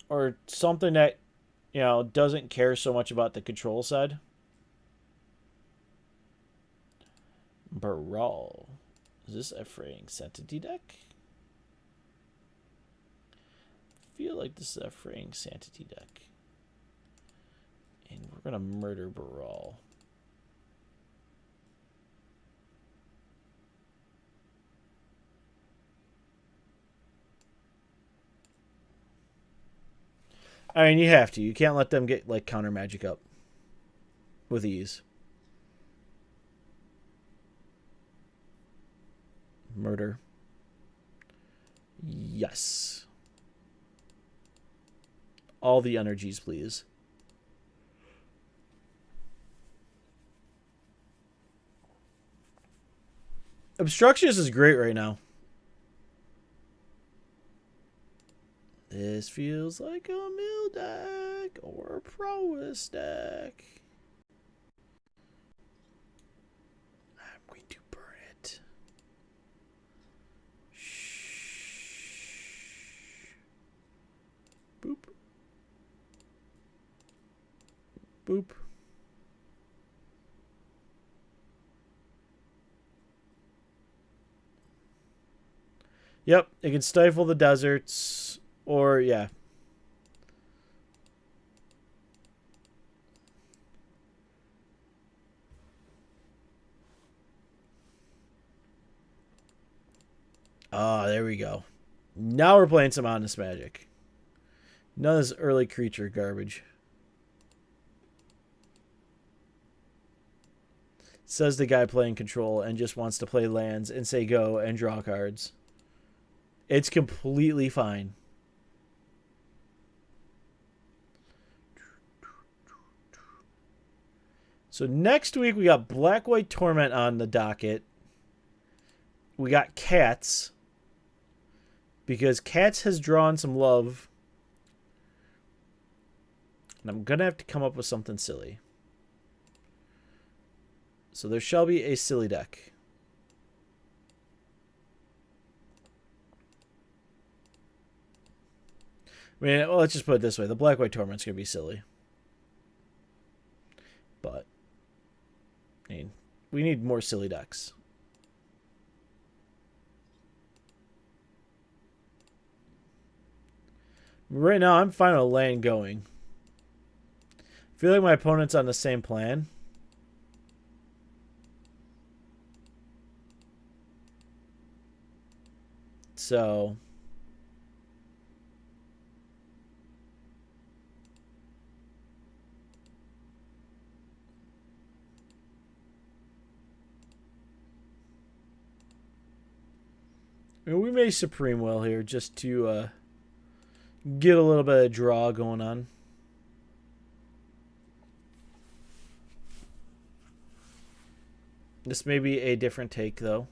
Speaker 1: Or something that, you know, doesn't care so much about the control side. Baral. Is this a Fraying Sanctity deck? I feel like this is a Fraying Sanctity deck. And we're going to murder Baral. I mean, you have to. You can't let them get, like, counter magic up with ease. Murder. Yes. All the energies, please. Obstructionist is great right now. This feels like a mill deck or a prowess deck. I'm going to burn it. Shh. Boop. Boop. Yep, it can stifle the deserts. Or, yeah. Ah, there we go. Now we're playing some Honest Magic. None of this early creature garbage. Says the guy playing control and just wants to play lands and say go and draw cards. It's completely fine. So next week we got Black-White Torment on the docket. We got Cats. Because Cats has drawn some love. And I'm going to have to come up with something silly. So there shall be a silly deck. I mean, well, let's just put it this way. The Black-White Torment's going to be silly. But, I mean, we need more silly decks. Right now, I'm fine with land going. I feel like my opponent's on the same plan. So... I mean, we may Supreme Will here just to get a little bit of draw going on. This may be a different take, though.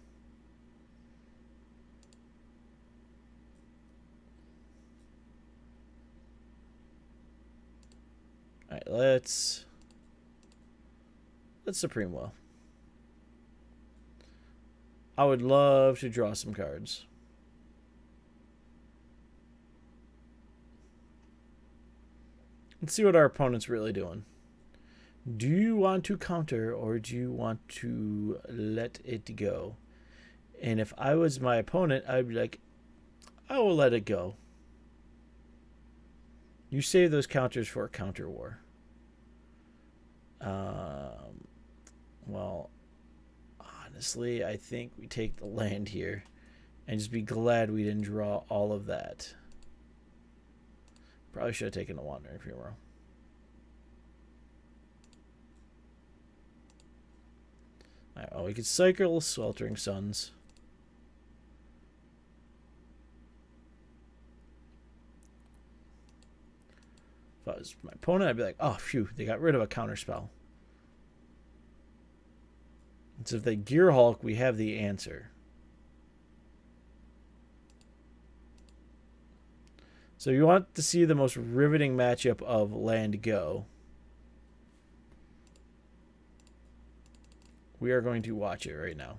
Speaker 1: Alright, let's Supreme Will. I would love to draw some cards. Let's see what our opponent's really doing. Do you want to counter or do you want to let it go? And if I was my opponent, I'd be like, I will let it go. You save those counters for a counter war. Well, honestly, I think we take the land here and just be glad we didn't draw all of that. Probably should have taken the Wandering Funeral. Alright, well, we could cycle Sweltering Suns. If I was my opponent, I'd be like, oh, phew, they got rid of a counter spell. So if they Gear Hulk, we have the answer. So you want to see the most riveting matchup of land go. We are going to watch it right now.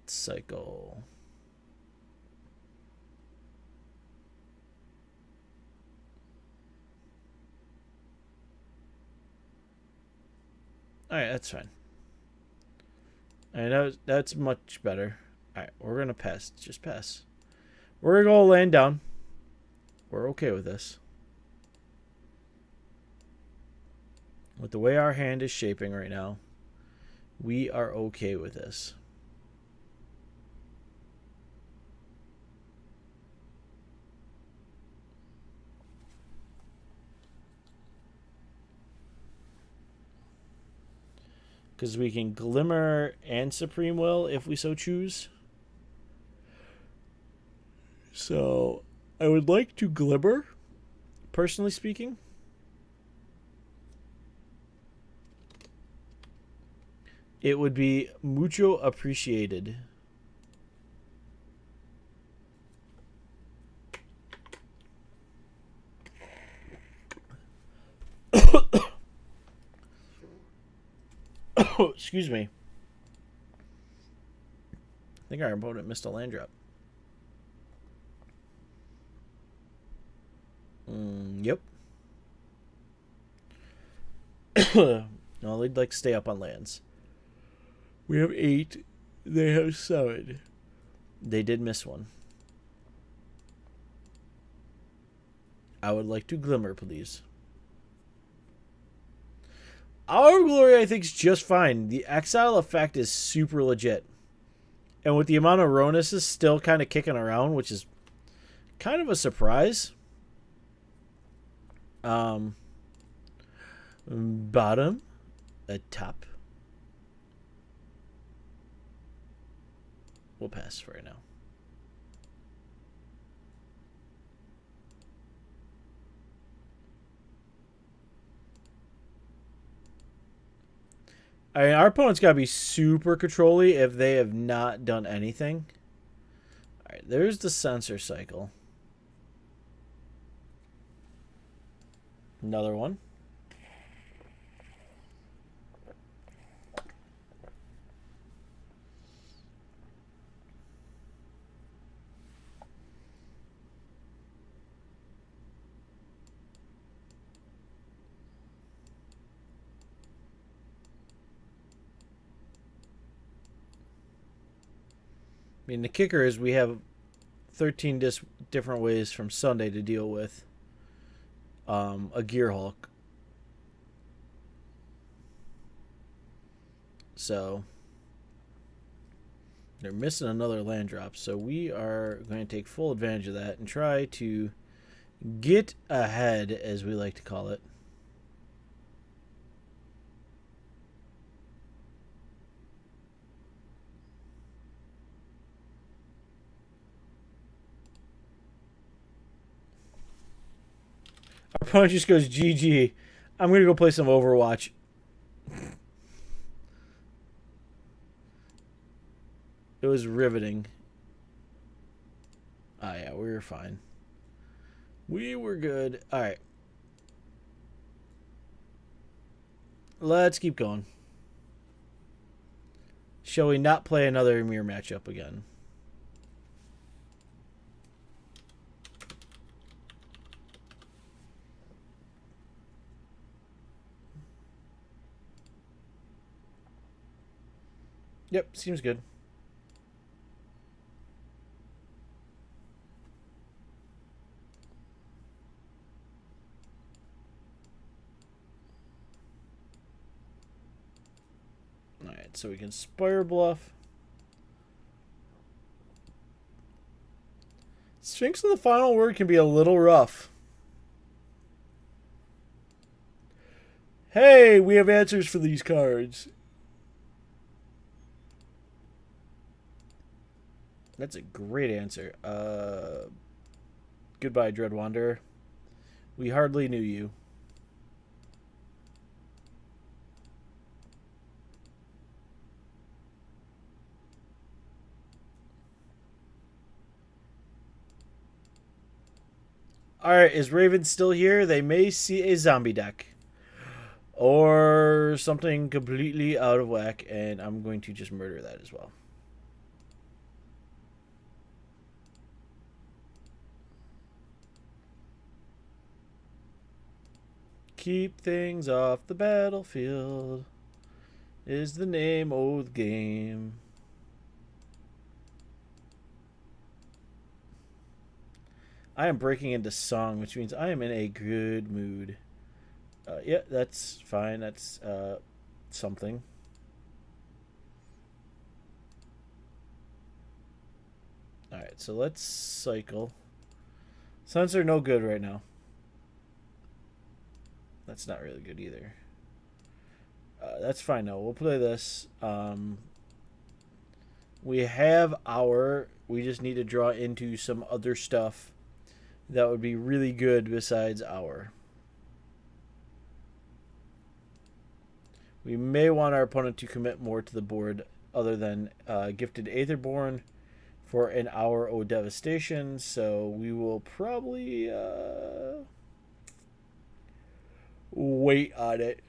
Speaker 1: Cycle. Alright, that's fine. Alright, that's much better. Alright, we're going to pass. Just pass. We're going to go land down. We're okay with this. With the way our hand is shaping right now, we are okay with this. Because we can Glimmer and Supreme Will if we so choose. So, I would like to Glimmer, personally speaking. It would be mucho appreciated. Excuse me. I think our opponent missed a land drop. Yep. No, they'd like to stay up on lands. We have 8. They have 7. They did miss one. I would like to Glimmer, please. Our Glory, I think, is just fine. The exile effect is super legit. And with the amount of Ronuses still kind of kicking around, which is kind of a surprise. Bottom. Top. We'll pass for right now. I mean, our opponent's got to be super controlly if they have not done anything. there's the sensor cycle. Another one. I mean, the kicker is we have 13 different ways from Sunday to deal with a Gearhulk. So they're missing another land drop. So we are going to take full advantage of that and try to get ahead, as we like to call it. Our opponent just goes, GG. I'm going to go play some Overwatch. It was riveting. Ah, yeah, we were fine. We were good. All right. Let's keep going. Shall we not play another mirror matchup again? Yep, seems good. Alright, so we can Spire Bluff. Sphinx of the Final Word can be a little rough. Hey, we have answers for these cards. That's a great answer. Goodbye, Dread Wanderer. We hardly knew you. Alright, is Raven still here? They may see a zombie deck. Or something completely out of whack, and I'm going to just murder that as well. Keep things off the battlefield is the name of the game. I am breaking into song, which means I am in a good mood. Yeah, that's fine. That's something. Alright, so let's cycle. Sensor no good right now. That's not really good either. That's fine though. We'll play this. We have our... We just need to draw into some other stuff that would be really good besides our. We may want our opponent to commit more to the board other than Gifted Aetherborn for an hour O Devastation. So we will probably wait on it.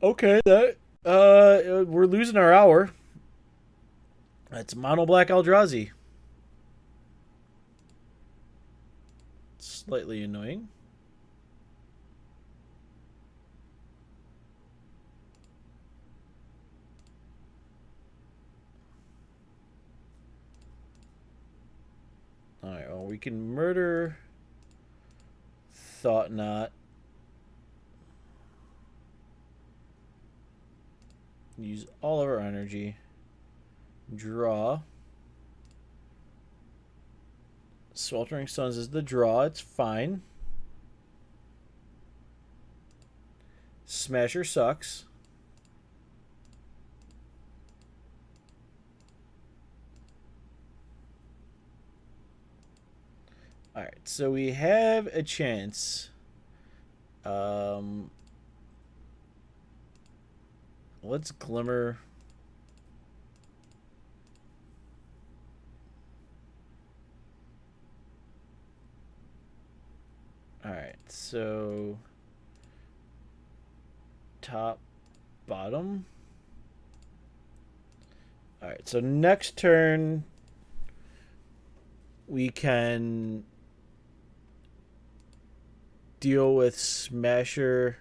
Speaker 1: Okay, that we're losing our hour. That's Mono Black Eldrazi. Slightly annoying. Alright, well, we can murder Thought-Knot. Use all of our energy. Draw. Sweltering Suns is the draw. It's fine. Smasher sucks. Alright, so we have a chance. Let's Glimmer. Alright, so top, bottom. Alright, so next turn we can deal with Smasher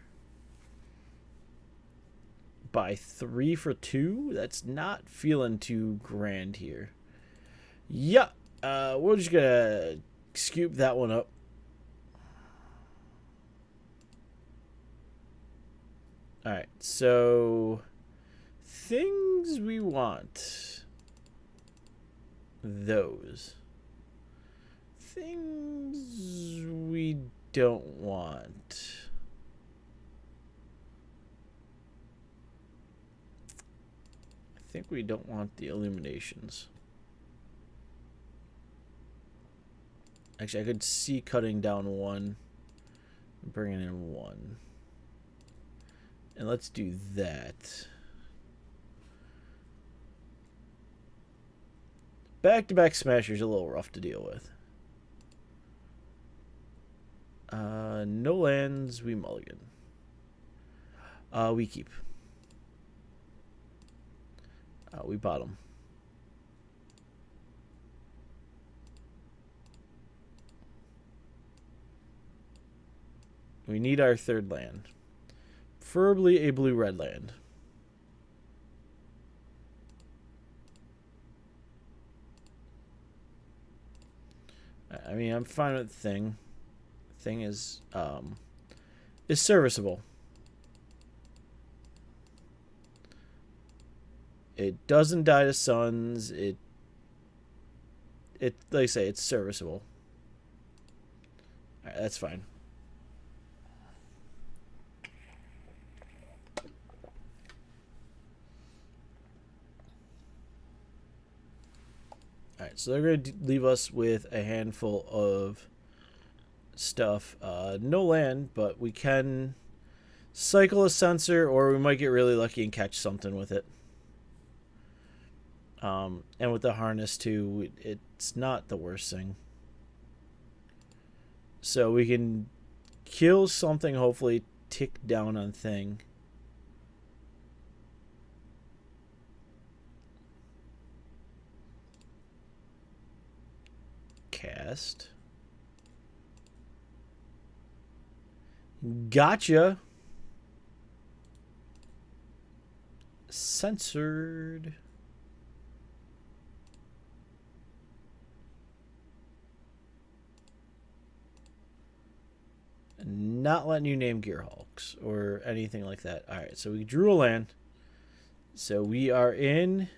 Speaker 1: by 3 for 2. That's not feeling too grand here. Yeah, we're just gonna scoop that one up. Alright, so things we want. Those. Things we don't want. I think we don't want the illuminations. Actually, I could see cutting down 1, bringing in 1. And let's do that. Back-to-back Smashers are a little rough to deal with. No lands, we mulligan. We keep. We bottom. We need our third land. Preferably a blue-red land. I mean, I'm fine with Thing. Thing is serviceable. It doesn't die to suns. It like I say, it's serviceable. Alright, that's fine. Alright, so they're going to leave us with a handful of stuff. No land, but we can cycle a sensor, or we might get really lucky and catch something with it. And with the harness too, it's not the worst thing. So we can kill something, hopefully tick down on Thing. Cast. Gotcha. Censored. Not letting you name Gearhulks or anything like that. Alright, so we drew a land. So we are in.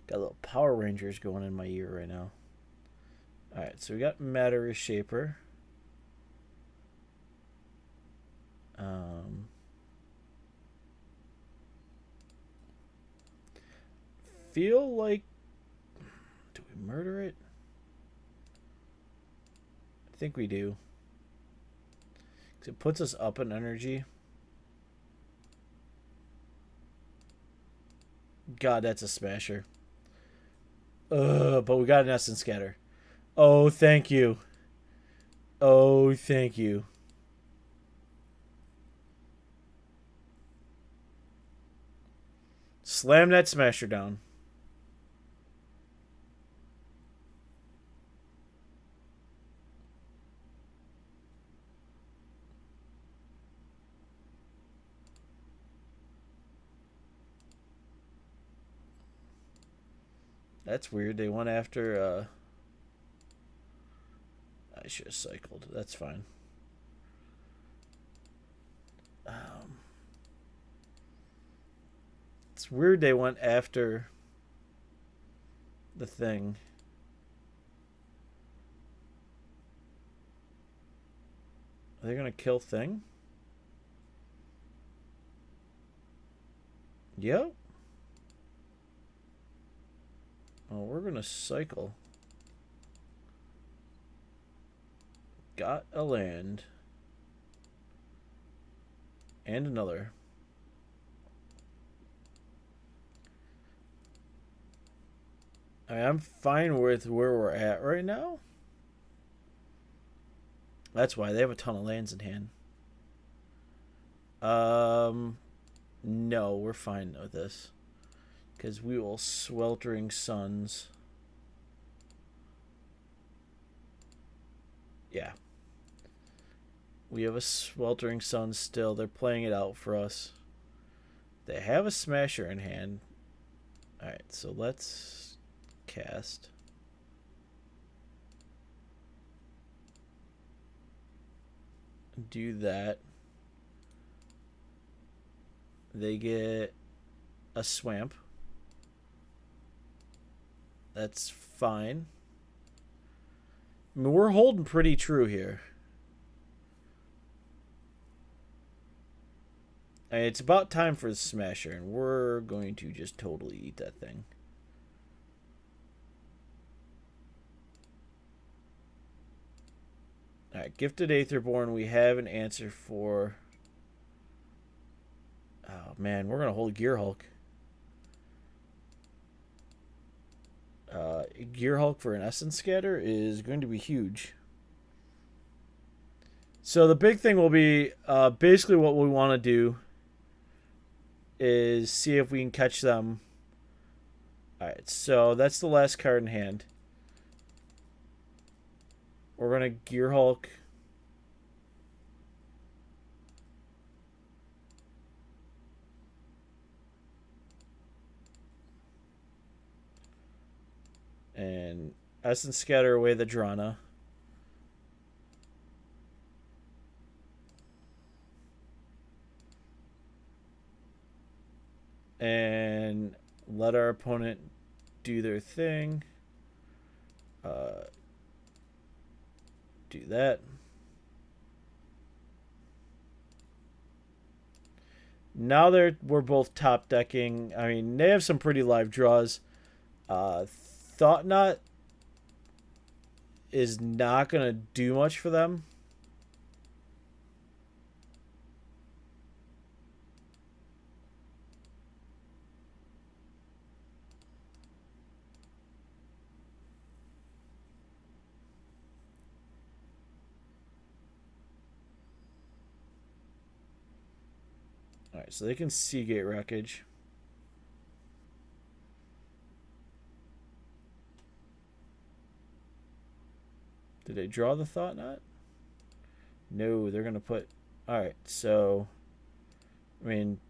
Speaker 1: Got little Power Rangers going in my ear right now. Alright, so we got Matter Shaper. Feel like... Do we murder it? I think we do. Because it puts us up in energy. God, that's a smasher. But we got an Essence Scatter. Oh, thank you. Oh, thank you. Slam that smasher down. That's weird. They went after... I should have cycled. That's fine. It's weird they went after the Thing. Are they going to kill Thing? Yep. Oh, we're gonna cycle. Got a land. And another. I'm fine with where we're at right now. That's why they have a ton of lands in hand. No, we're fine with this. Because we will Sweltering Suns. Yeah. We have a Sweltering Suns still. They're playing it out for us. They have a Smasher in hand. Alright, so let's cast. Do that. They get a Swamp. That's fine. I mean, we're holding pretty true here. And it's about time for the Smasher, and we're going to just totally eat that thing. Alright, Gifted Aetherborn, we have an answer for. Oh man, we're gonna hold Gearhulk. Gearhulk for an Essence Scatter is going to be huge. So the big thing will be basically what we want to do is see if we can catch them. Alright, so that's the last card in hand. We're going to Gearhulk. And Essence Scatter away the Drana. And let our opponent do their thing. Do that. Now we're both top decking. I mean, they have some pretty live draws. Thought Knot is not going to do much for them. Alright, so they can Seagate Wreckage. Did they draw the Thought Knot? No, they're going to put... Alright, so... I mean...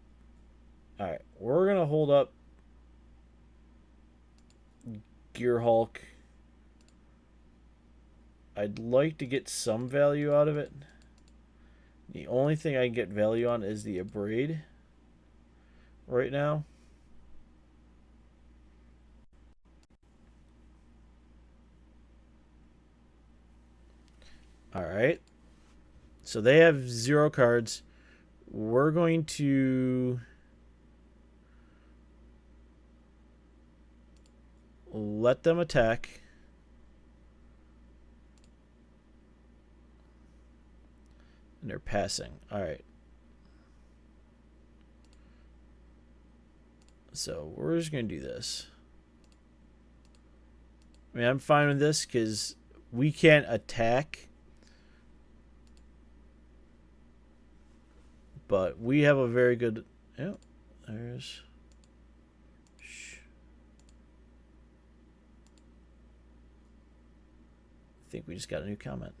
Speaker 1: Alright, we're going to hold up Gearhulk. I'd like to get some value out of it. The only thing I can get value on is the Abrade right now. Alright. So they have 0 cards. We're going to let them attack. And they're passing. Alright. So we're just going to do this. I mean, I'm fine with this because we can't attack. But we have a very good... Yeah, there's... Shh. I think we just got a new comment.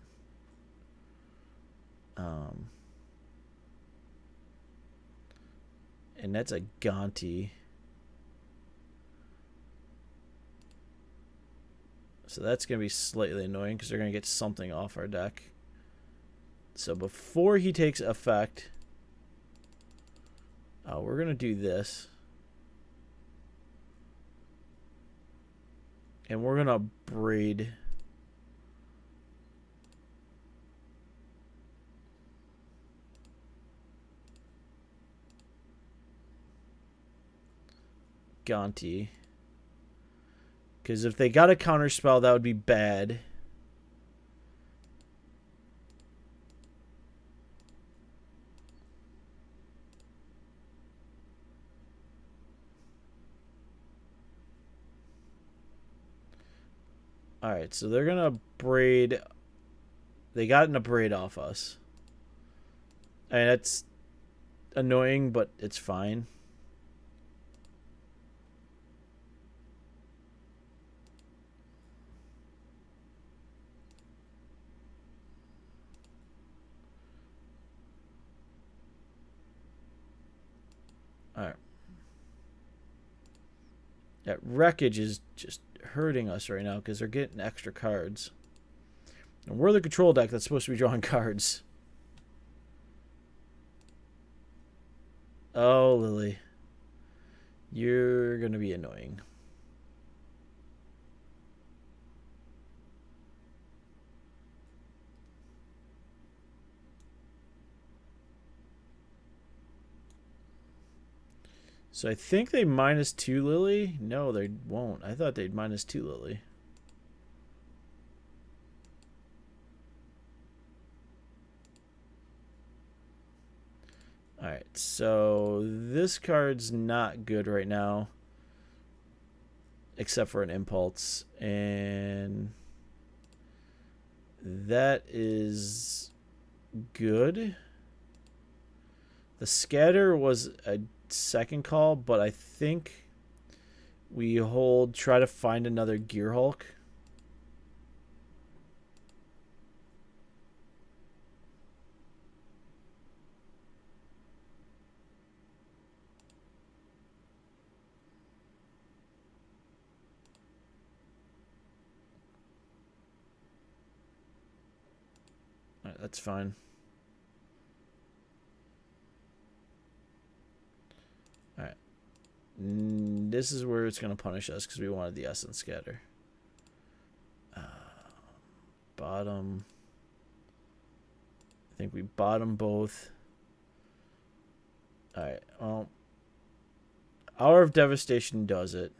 Speaker 1: And that's a Gonti. So that's going to be slightly annoying because they're going to get something off our deck. So before he takes effect, we're going to do this. And we're going to braid. Gonti. Because if they got a counterspell, that would be bad. Alright, so they're going to braid. They got an abrade off us. And that's annoying, but it's fine. Alright. That wreckage is just hurting us right now because they're getting extra cards. And we're the control deck that's supposed to be drawing cards. Oh, Lily. You're going to be annoying. So I think they -2 Lily. No, they won't. I thought they'd -2 Lily. Alright, so this card's not good right now. Except for an impulse. And that is good. The scatter was a second call, but I think we try to find another Gear Hulk. All right, that's fine. Alright. This is where it's going to punish us because we wanted the Essence Scatter. Bottom. I think we bottom both. Alright, well. Hour of Devastation does it.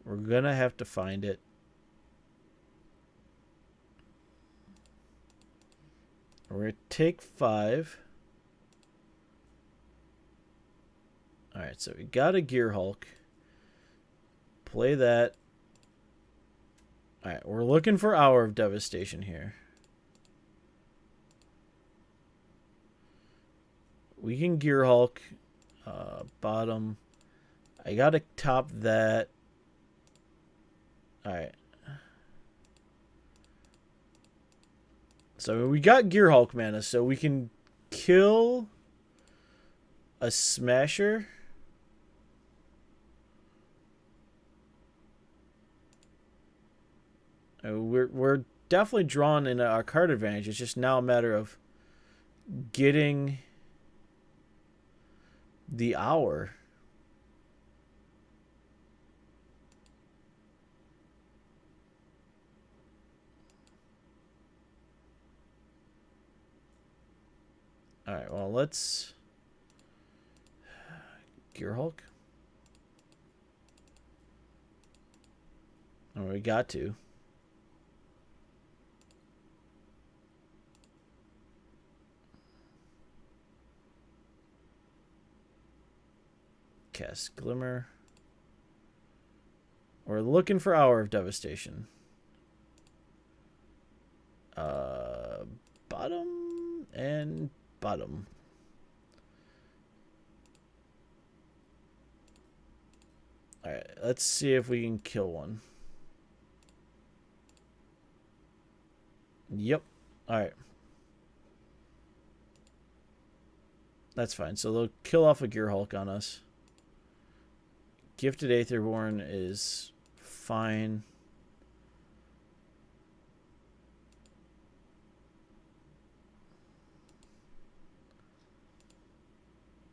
Speaker 1: We're going to have to find it. We're going to take 5. Alright, so we got a Gear Hulk. Play that. Alright, we're looking for Hour of Devastation here. We can Gear Hulk. Bottom. I gotta top that. Alright. So we got Gear Hulk mana, so we can kill a Smasher. We're definitely drawn in our card advantage. It's just now a matter of getting the hour. Alright, well, let's Gear Hulk. Oh, we got to. Cast Glimmer. We're looking for Hour of Devastation. Bottom and bottom. Alright, let's see if we can kill one. Yep. Alright. That's fine. So they'll kill off a Gear Hulk on us. Gifted Aetherborn is fine.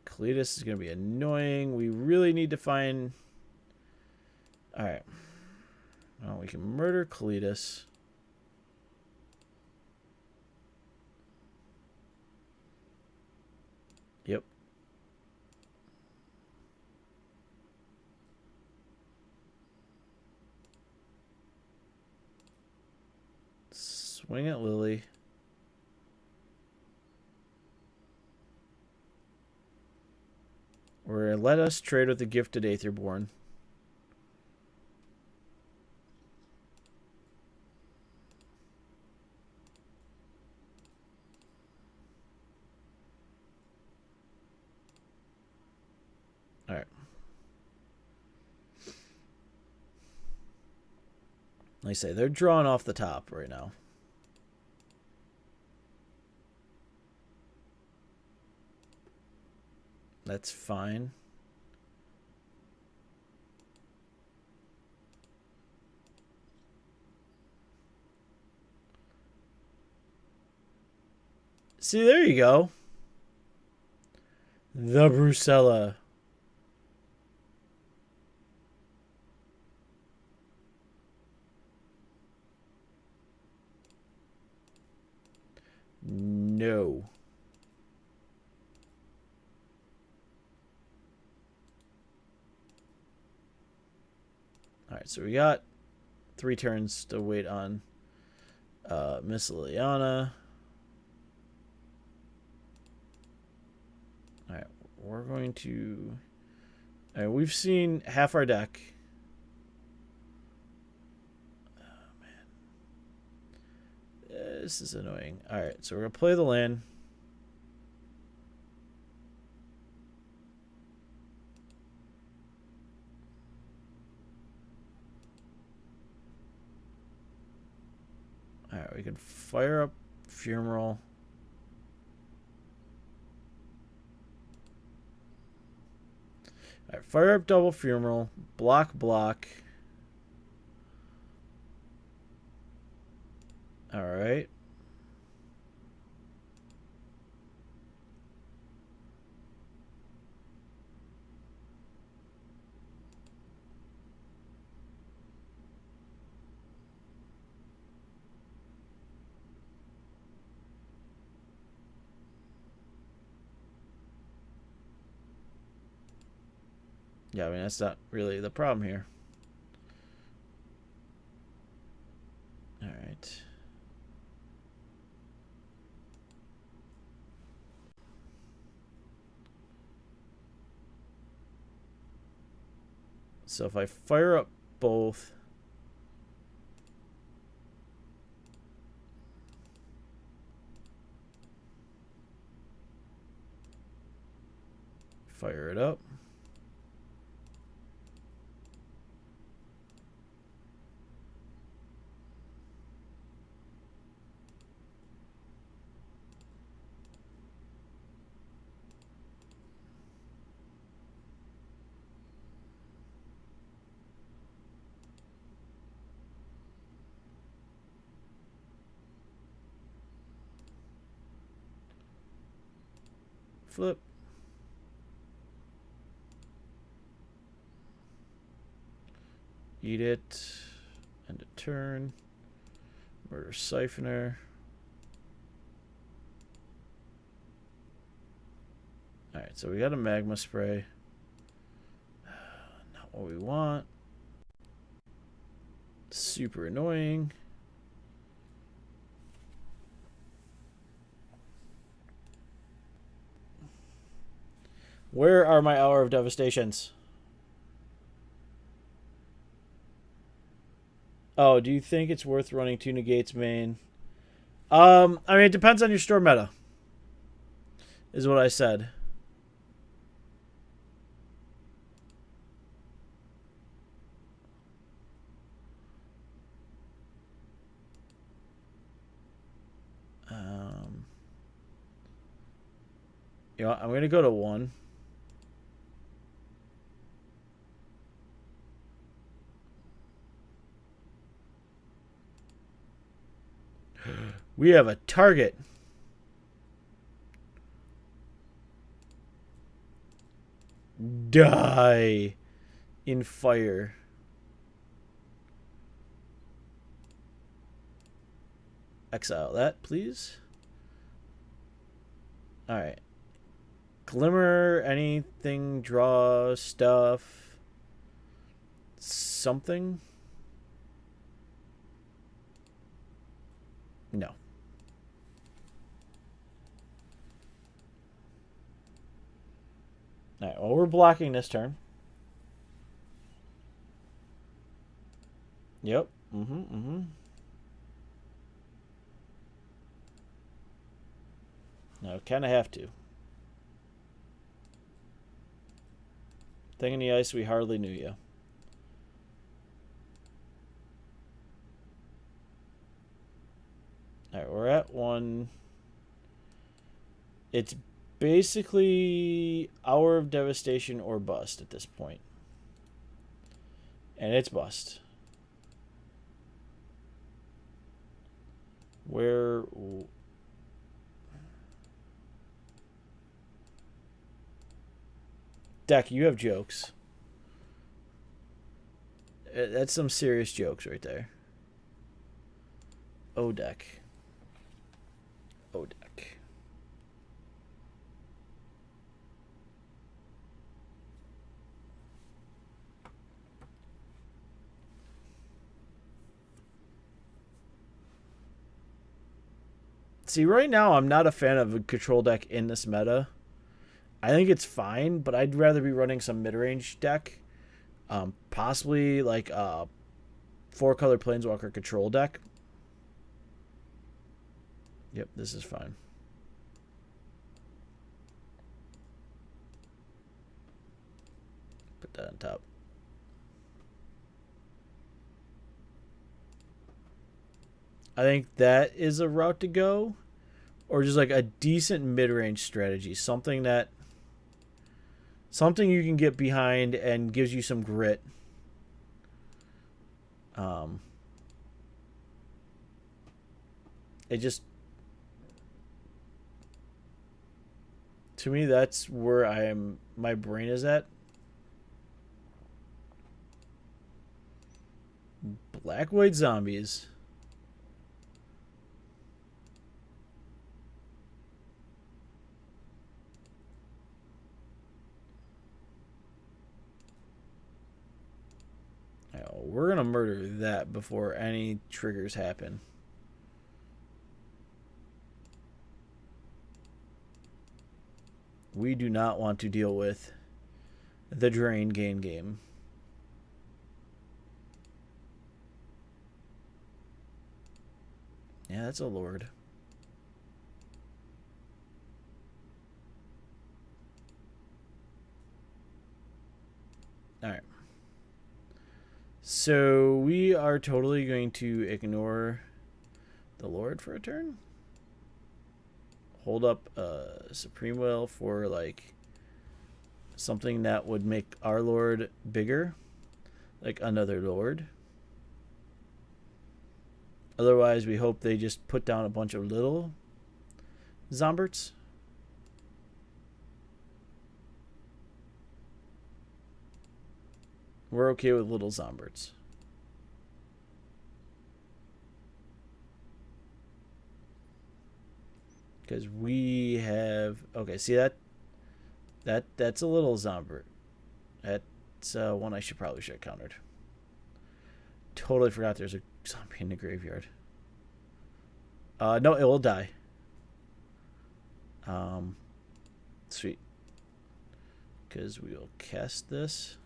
Speaker 1: Kalidas is going to be annoying. We really need to find... Alright. Well, we can murder Kalidas. Yep. Swing at Lily. Or let us trade with the gifted Aetherborn. Alright. Like I say, they're drawing off the top right now. That's fine. See, there you go. The Brucella. No. Alright, so we got 3 turns to wait on Miss Liliana. Alright, we're going to... Alright, we've seen half our deck. Oh, man. This is annoying. Alright, so we're going to play the land. Alright, we can fire up Fumarole. Alright, fire up double Fumarole. Block. Alright. Yeah, I mean, that's not really the problem here. Alright. So if I fire up both... Fire it up. Flip. Eat it. End a turn. Murder Siphoner. Alright, so we got a Magma Spray. Not what we want. Super annoying. Where are my Hour of Devastations? Oh, do you think it's worth running 2 negates main? I mean, it depends on your store meta. Is what I said. You know, I'm going to go to 1. We have a target. Die in fire. Exile that, please. Alright. Glimmer, anything, draw stuff. Something. No. All right, well, we're blocking this turn. Yep. No, kind of have to. Thing in the ice, we hardly knew you. All right, we're at 1. It's basically Hour of Devastation or bust at this point. And it's bust. Where... Deck, you have jokes. That's some serious jokes right there. Oh, deck. Oh, deck. See, right now, I'm not a fan of a control deck in this meta. I think it's fine, but I'd rather be running some mid-range deck. Possibly like a 4-color Planeswalker control deck. Yep, this is fine. Put that on top. I think that is a route to go. Or just like a decent mid-range strategy. Something you can get behind and gives you some grit. It just... To me, that's where my brain is at. Black-white zombies. We're going to murder that before any triggers happen. We do not want to deal with the Drain Gain game. Yeah, that's a lord. Alright. So we are totally going to ignore the Lord for a turn. Hold up Supreme Will for like something that would make our Lord bigger. Like another Lord. Otherwise, we hope they just put down a bunch of little Zomberts. We're okay with little Zomberts. Because we have... Okay, see that's a little Zombert. That's one I should have countered. Totally forgot there's a zombie in the graveyard. No, it will die. Sweet. Because we'll cast this.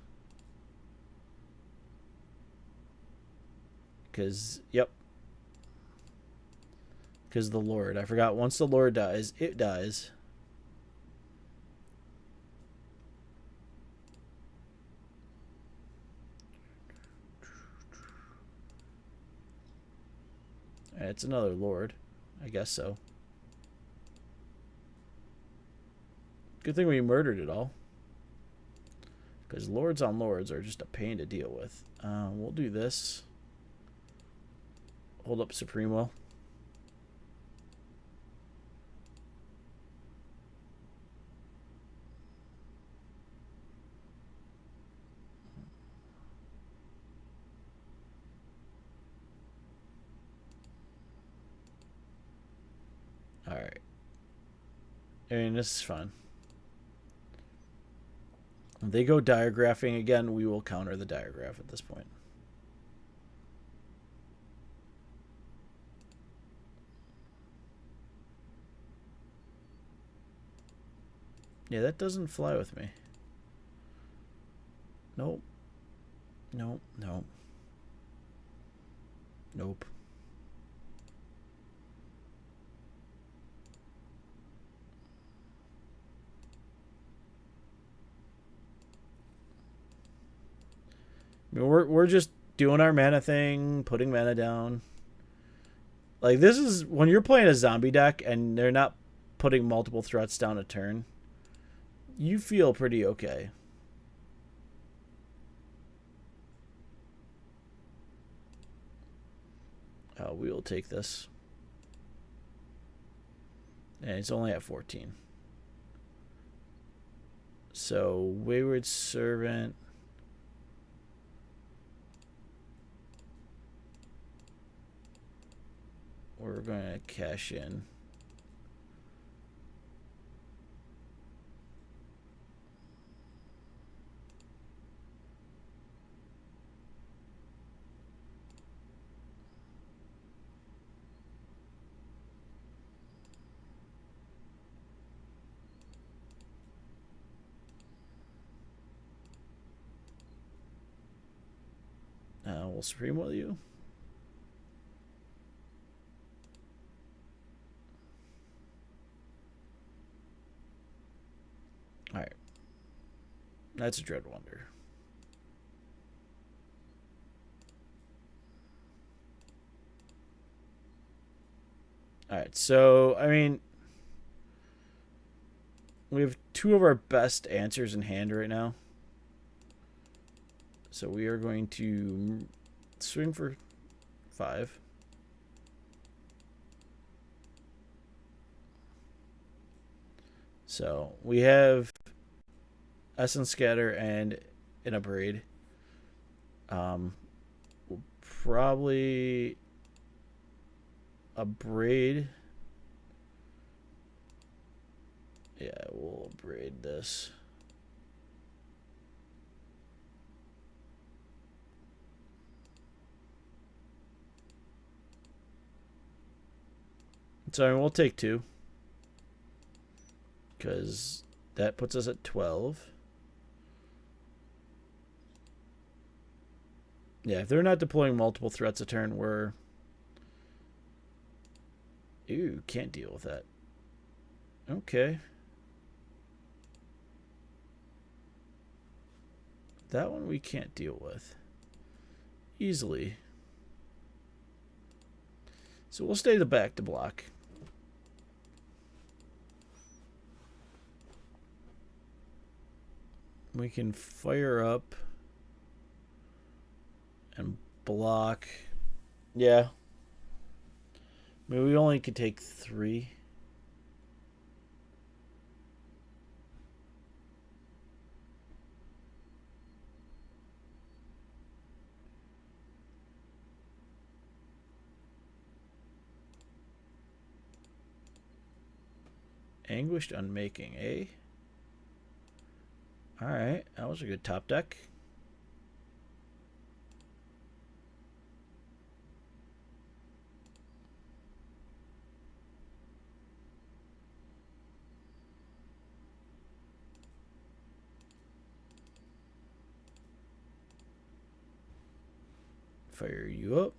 Speaker 1: Because, yep. Because the Lord. I forgot, once the Lord dies, it dies. It's another Lord. I guess so. Good thing we murdered it all. Because Lords on Lords are just a pain to deal with. We'll do this. Hold up Supreme Will. Alright. I mean, this is fun. If they go diagraphing again, we will counter the diagraph at this point. Yeah, that doesn't fly with me. Nope. Nope. Nope. Nope. I mean, we're just doing our mana thing, putting mana down. Like, this is when you're playing a zombie deck and they're not putting multiple threats down a turn, you feel pretty okay. We will take this. And it's only at 14. So, Wayward Servant. We're going to cash in. We'll Supreme Will you. Alright. That's a Dread Wonder. Alright, so, I mean, we have two of our best answers in hand right now. So we are going to swing for 5. So we have Essence Scatter and an Abrade. We'll probably Abrade. Yeah, we'll Abrade this. So I mean, we'll take 2. Because that puts us at 12. Yeah, if they're not deploying multiple threats a turn, we're... Ooh, can't deal with that. Okay. That one we can't deal with. Easily. So we'll stay the back to block. We can fire up and block. Yeah. I mean, we only could take 3. Anguished Unmaking, eh? Alright, that was a good top deck. Fire you up.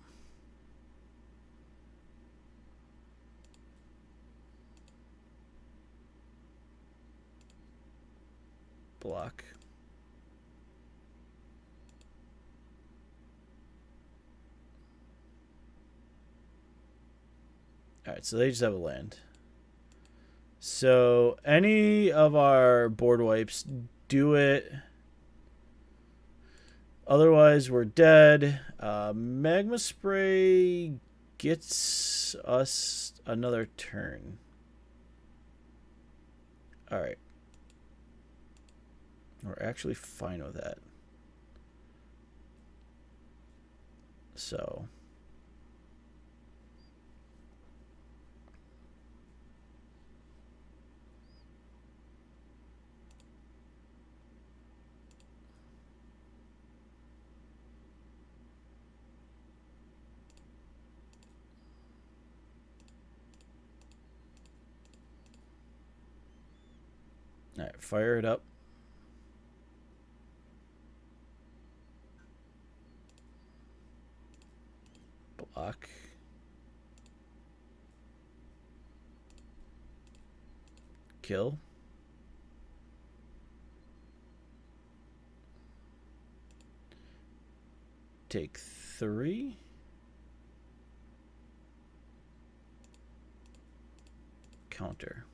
Speaker 1: Block. Alright, so they just have a land. So any of our board wipes, do it. Otherwise, we're dead. Magma Spray gets us another turn. Alright. We're actually fine with that. So... Alright, fire it up. Block. Kill. Take 3. Counter.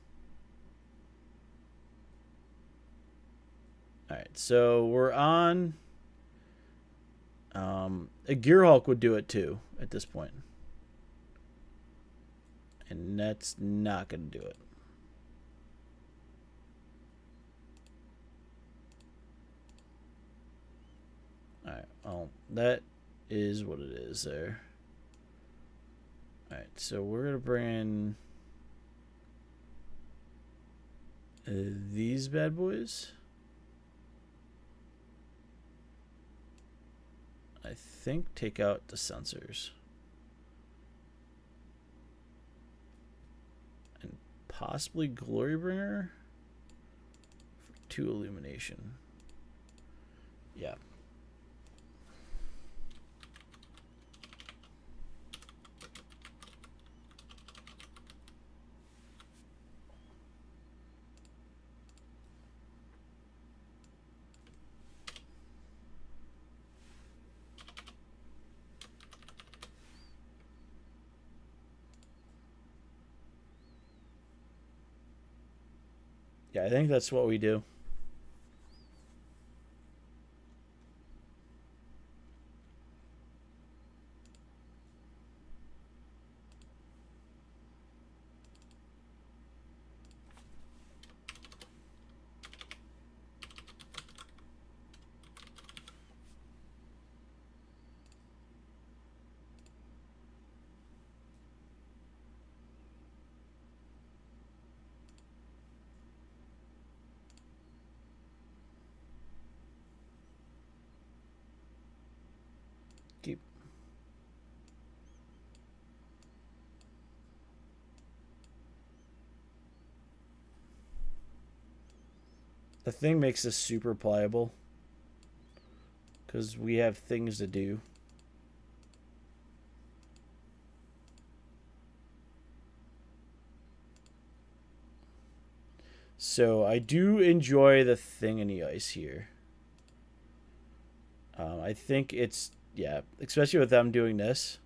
Speaker 1: Alright, so we're on... a Gearhulk would do it too at this point. And that's not going to do it. Alright, well, that is what it is there. Alright, so we're going to bring in these bad boys. I think take out the sensors. And possibly Glorybringer for 2 illumination. Yeah. Yeah, I think that's what we do. Keep. The thing makes us super pliable because we have things to do. So I do enjoy the thing in the ice here. I think it's, yeah, especially with them doing this.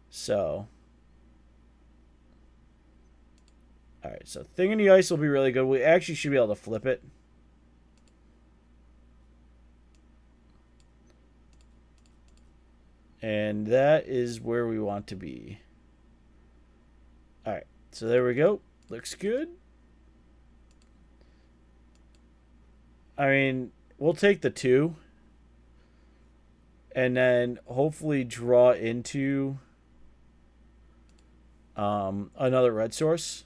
Speaker 1: So, alright, so thing in the ice will be really good. We actually should be able to flip it. And that is where we want to be. Alright, so there we go. Looks good. I mean, we'll take the 2. And then hopefully draw into another red source.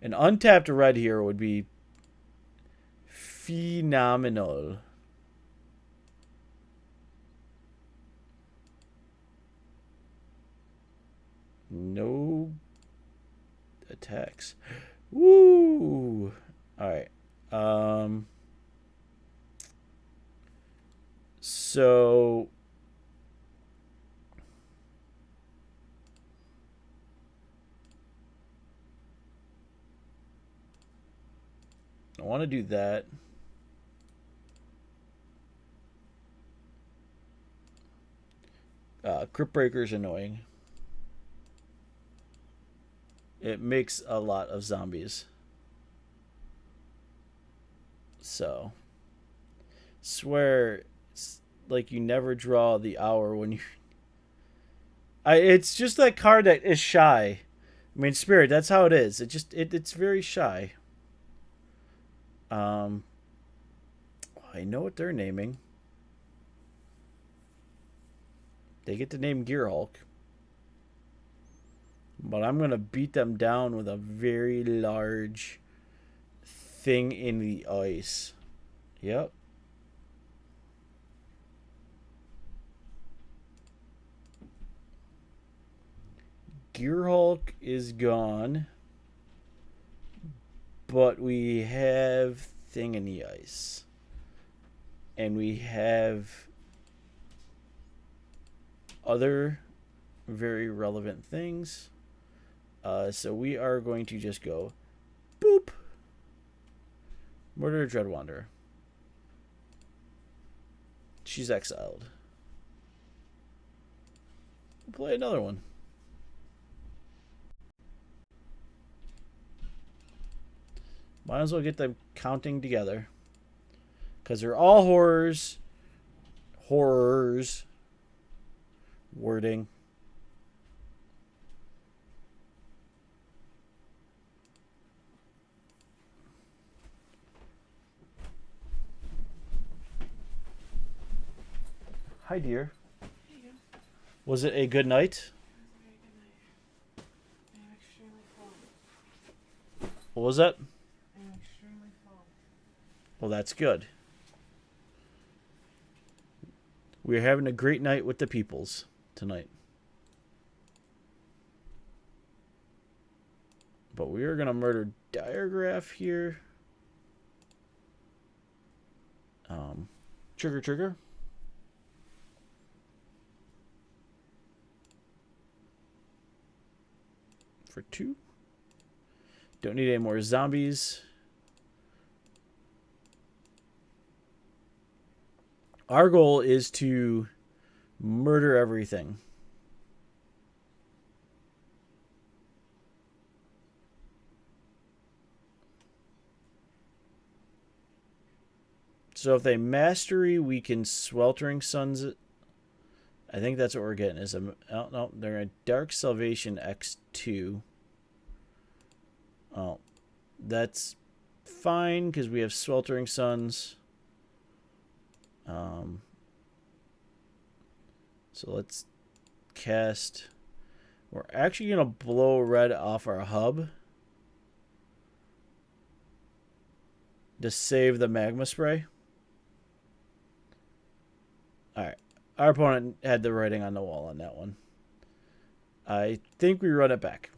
Speaker 1: An untapped red here would be phenomenal. No attacks. Woo! Alright. So I want to do that. Crypt Breaker is annoying. It makes a lot of zombies. So, swear, it's like you never draw the hour when you... It's just that card that is shy. I mean, Spirit, that's how it is. It's very shy. I know what they're naming. They get to name Gearhulk. But I'm going to beat them down with a very large thing in the ice. Yep. Gearhulk is gone. But we have Thing in the Ice. And we have other very relevant things. So we are going to just go boop. Murder Dreadwander. She's exiled. We'll play another one. Might as well get them counting together. Because they're all horrors. Horrors. Wording. Hi, dear.
Speaker 2: Hey, you.
Speaker 1: Was it a good night?
Speaker 2: It was a very good night. I am extremely full.
Speaker 1: What was that?
Speaker 2: I am extremely full.
Speaker 1: Well, that's good. We're having a great night with the peoples tonight. But we are going to murder Diregraph here. Trigger. For 2. Don't need any more zombies. Our goal is to murder everything. So if they mastery, we can Sweltering Suns it. I think that's what we're getting. Is no, they're a Dark Salvation X2. Oh, that's fine because we have Sweltering Suns. So let's cast. We're actually gonna blow red off our hub to save the magma spray. All right. Our opponent had the writing on the wall on that one. I think we run it back.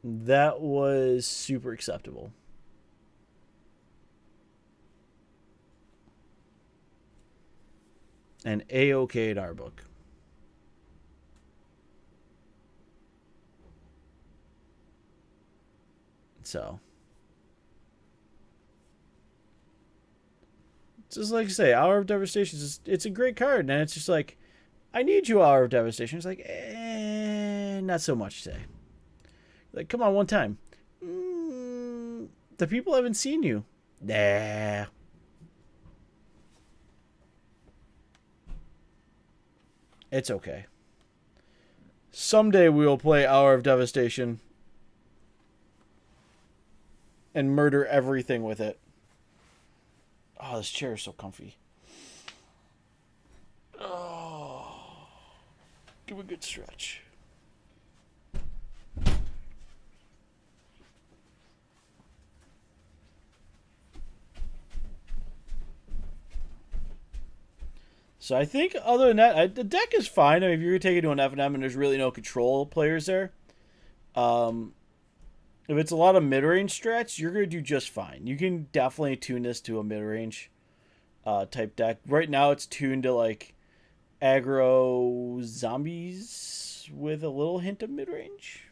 Speaker 1: That was super acceptable. And A-OK in our book. So. Just like I say, Hour of Devastation, it's a great card. And it's just like, I need you, Hour of Devastation. It's like, not so much today. Like, come on, one time. The people haven't seen you. Nah. It's okay. Someday we will play Hour of Devastation and murder everything with it. Oh, this chair is so comfy. Oh, give a good stretch. So I think other than that, the deck is fine. I mean, if you're going to take it to an F&M and there's really no control players there, if it's a lot of mid-range strats, you're going to do just fine. You can definitely tune this to a mid-range type deck. Right now it's tuned to like aggro zombies with a little hint of mid-range.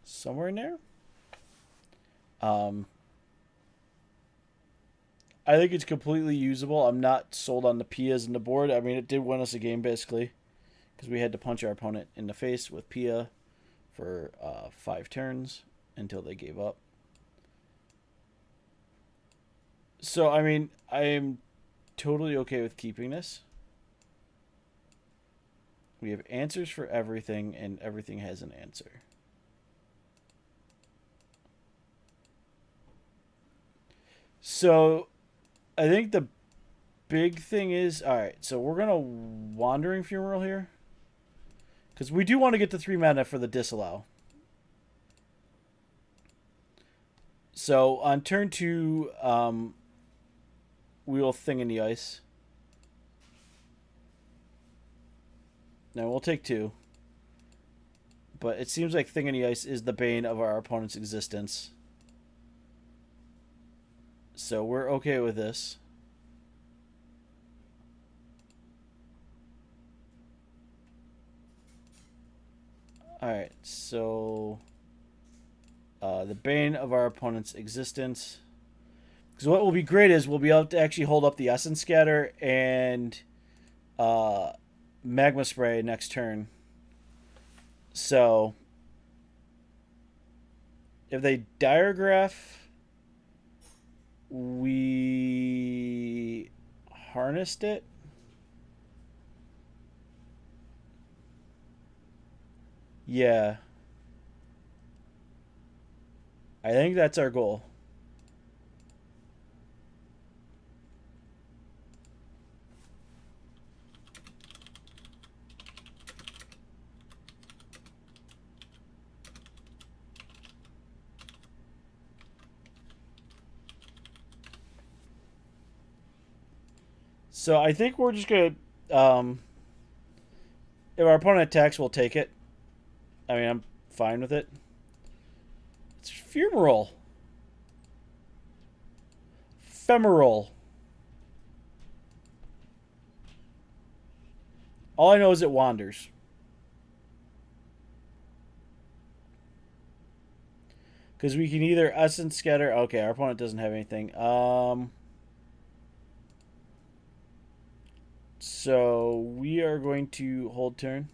Speaker 1: Somewhere in there. I think it's completely usable. I'm not sold on the Pias in the board. I mean, it did win us a game, basically. Because we had to punch our opponent in the face with Pia for 5 turns until they gave up. So, I mean, I am totally okay with keeping this. We have answers for everything, and everything has an answer. So, I think the big thing is, alright, so we're going to Wandering Fumarole here. Because we do want to get to 3 mana for the disallow. So, on turn 2, we will Thing in the Ice. Now, we'll take 2. But it seems like Thing in the Ice is the bane of our opponent's existence. So we're okay with this. Alright, so the bane of our opponent's existence. Because what will be great is we'll be able to actually hold up the Essence Scatter and Magma Spray next turn. So if they Diregraph, we harnessed it. Yeah. I think that's our goal. So I think we're just gonna, if our opponent attacks, we'll take it. I mean, I'm fine with it. It's Femoral. Femoral. All I know is it wanders. Because we can either Essence Scatter. Okay, our opponent doesn't have anything. So we are going to hold turn.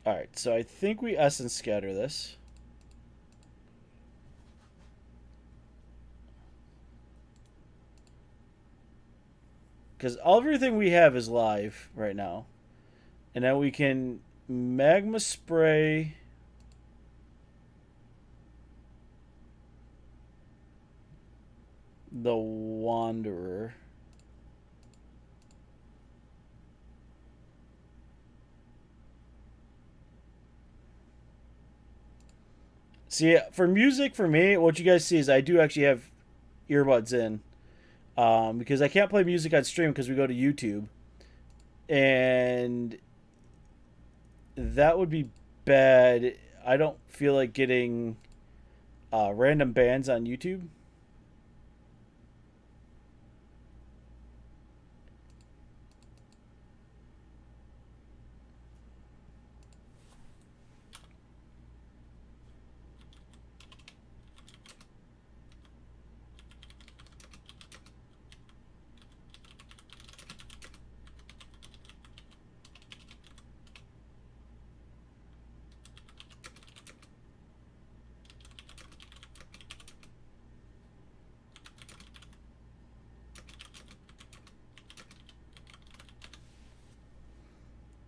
Speaker 1: Alright, so I think we Essence Scatter this. Because everything we have is live right now. And then we can Magma Spray the Wanderer. See, for music, for me, what you guys see is I do actually have earbuds in. Because I can't play music on stream because we go to YouTube. And that would be bad. I don't feel like getting random bands on YouTube.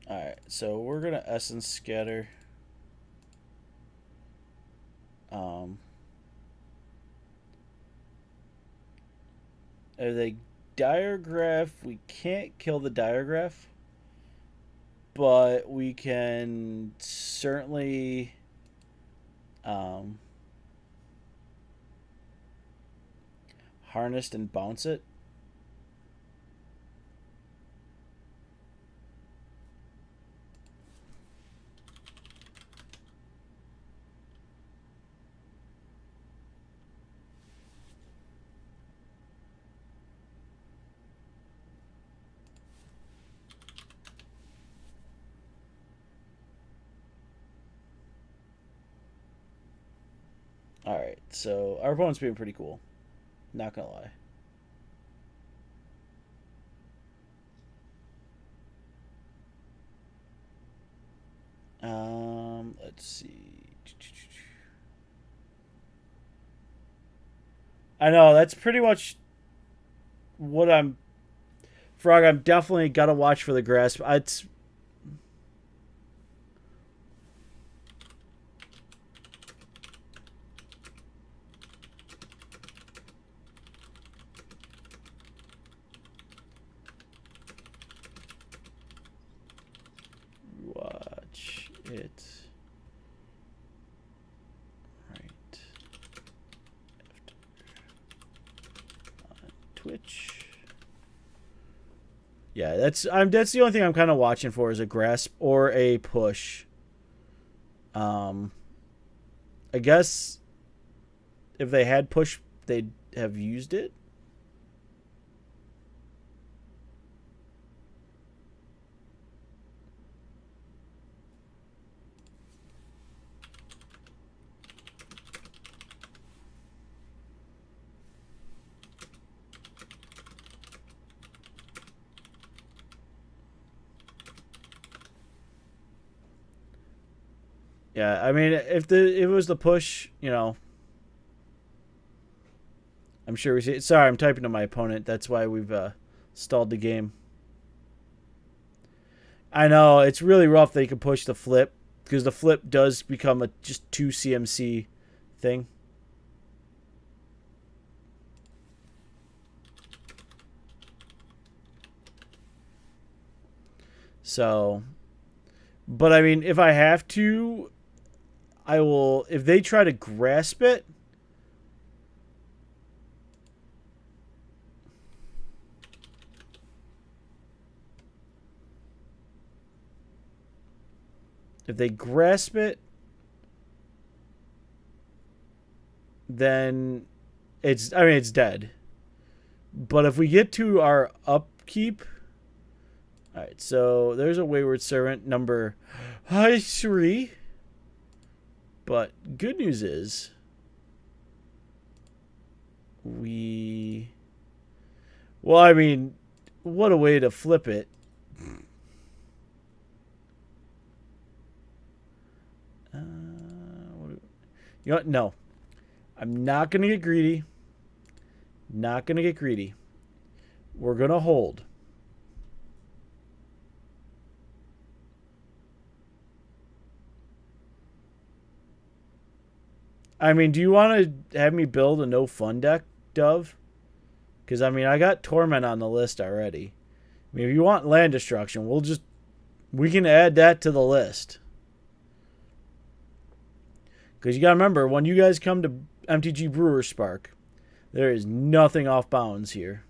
Speaker 1: Alright, so we're going to Essence Scatter. If they Diregraph, we can't kill the Diregraph. But we can certainly harness and bounce it. Alright, so our opponent's being pretty cool. Not gonna lie. Let's see. I know, that's pretty much what I'm... Frog, I'm definitely gotta watch for the grasp. It's... hit right on Twitch. Yeah, that's the only thing I'm kind of watching for is a grasp or a push. I guess if they had push, they'd have used it. Yeah, I mean, if it was the push, you know, I'm sure we see. Sorry, I'm typing to my opponent. That's why we've stalled the game. I know it's really rough. They can push the flip because the flip does become a just 2 CMC thing. So, but I mean, if I have to, I will. If they try to grasp it, if they grasp it, then it's. I mean, it's dead. But if we get to our upkeep, all right. So there's a Wayward Servant number 3. But good news is we. Well, I mean, what a way to flip it. You know what? No. I'm not going to get greedy. Not going to get greedy. We're going to hold. I mean, do you want to have me build a no fun deck, Dove? Because, I mean, I got Torment on the list already. I mean, if you want land destruction, we can add that to the list. Because you got to remember, when you guys come to MTG Brewer Spark, there is nothing off bounds here.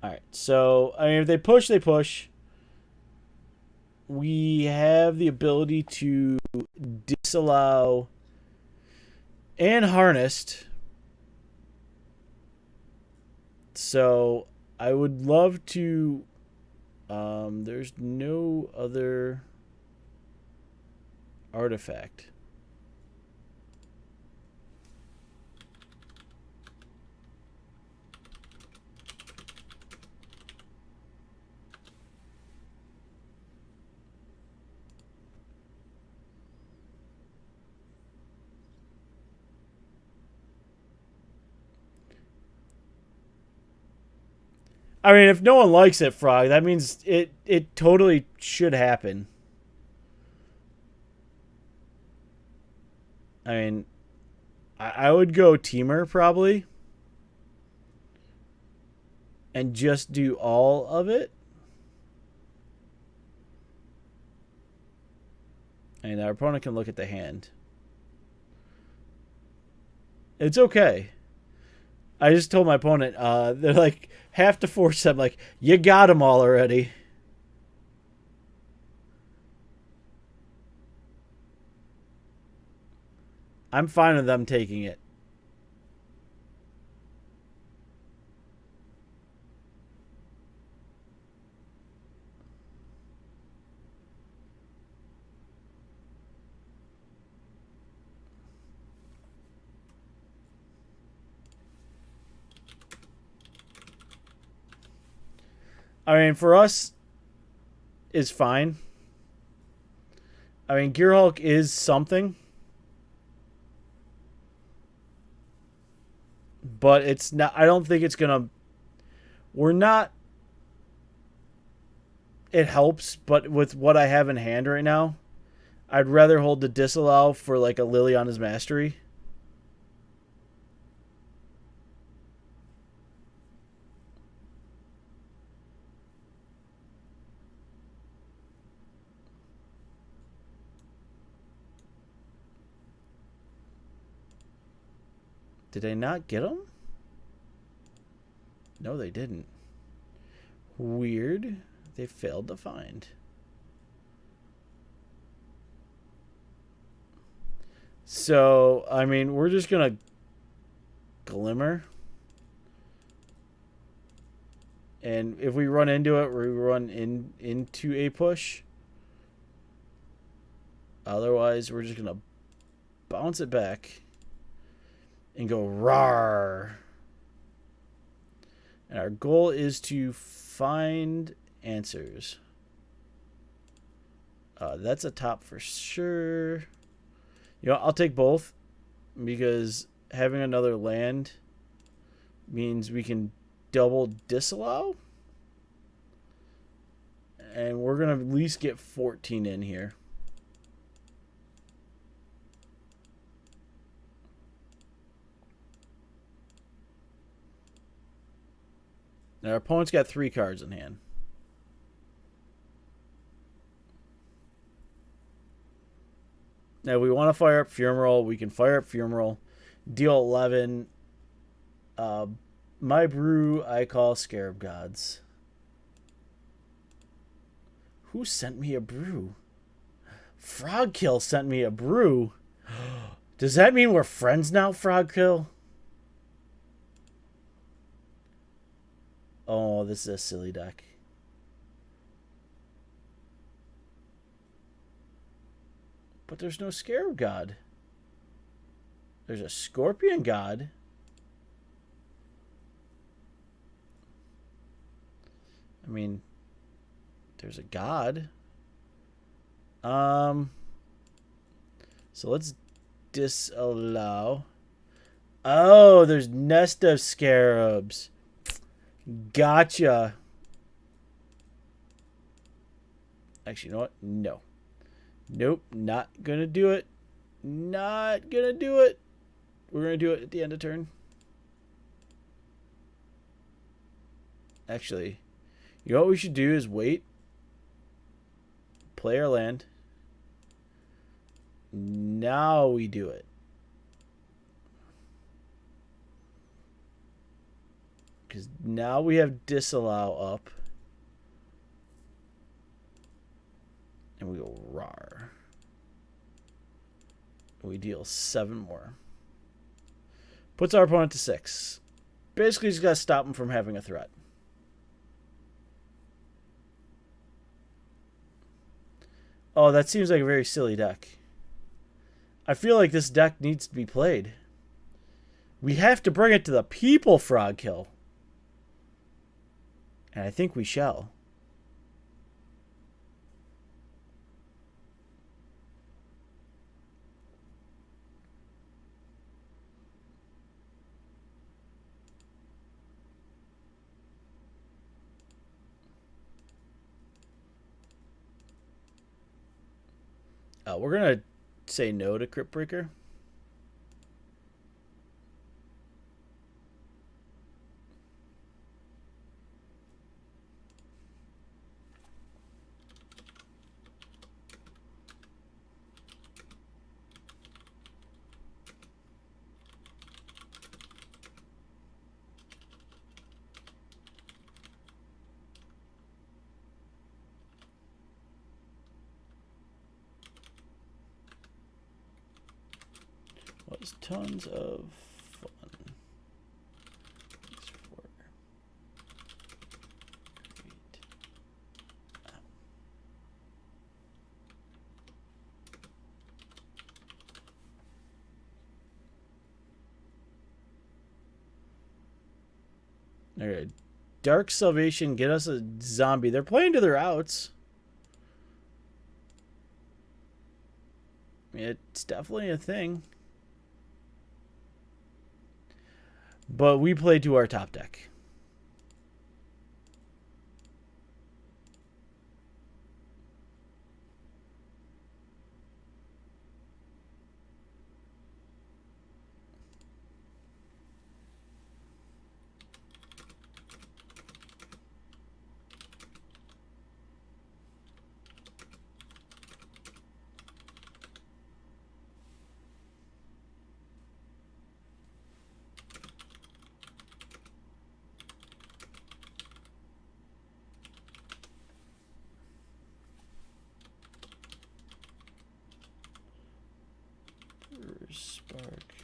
Speaker 1: Alright, so, I mean, if they push, they push. We have the ability to disallow and harnessed. So I would love to. There's no other artifact. I mean, if no one likes it, Frog, that means it totally should happen. I mean, I would go Teamer probably. And just do all of it. And our opponent can look at the hand. It's okay. I just told my opponent, they're like, have to force them. Like, you got them all already. I'm fine with them taking it. I mean, for us, is fine. I mean, Gearhulk is something. But it's not. I don't think it's going to. We're not. It helps, but with what I have in hand right now, I'd rather hold the disallow for like a Liliana's Mastery. Did they not get them? No, they didn't. Weird. They failed to find. So, I mean, we're just going to glimmer. And if we run into it, we run into a push. Otherwise, we're just going to bounce it back and go rawr. And our goal is to find answers. That's a top for sure. You know, I'll take both because having another land means we can double disallow. And we're going to at least get 14 in here. Now our opponent's got 3 cards in hand. Now we want to fire up Fumarole. We can fire up Fumarole. Deal 11. My brew I call Scarab Gods. Who sent me a brew? Frogkill sent me a brew. Does that mean we're friends now, Frogkill? Oh, this is a silly deck. But there's no Scarab God. There's a Scorpion God. I mean, there's a God. So let's disallow. Oh, there's Nest of Scarabs. Gotcha. Actually, you know what? No. Nope, not gonna do it. Not gonna do it. We're gonna do it at the end of turn. Actually, you know what we should do is wait. Play our land. Now we do it. Because now we have disallow up. And we go rawr. We deal 7 more. Puts our opponent to 6. Basically, just got to stop him from having a threat. Oh, that seems like a very silly deck. I feel like this deck needs to be played. We have to bring it to the people, Frogkill. And I think we shall. We're going to say no to Crypt Breaker. Was tons of fun. Alright. Dark Salvation, get us a zombie. They're playing to their outs. It's definitely a thing. But we play to our top deck. Spark.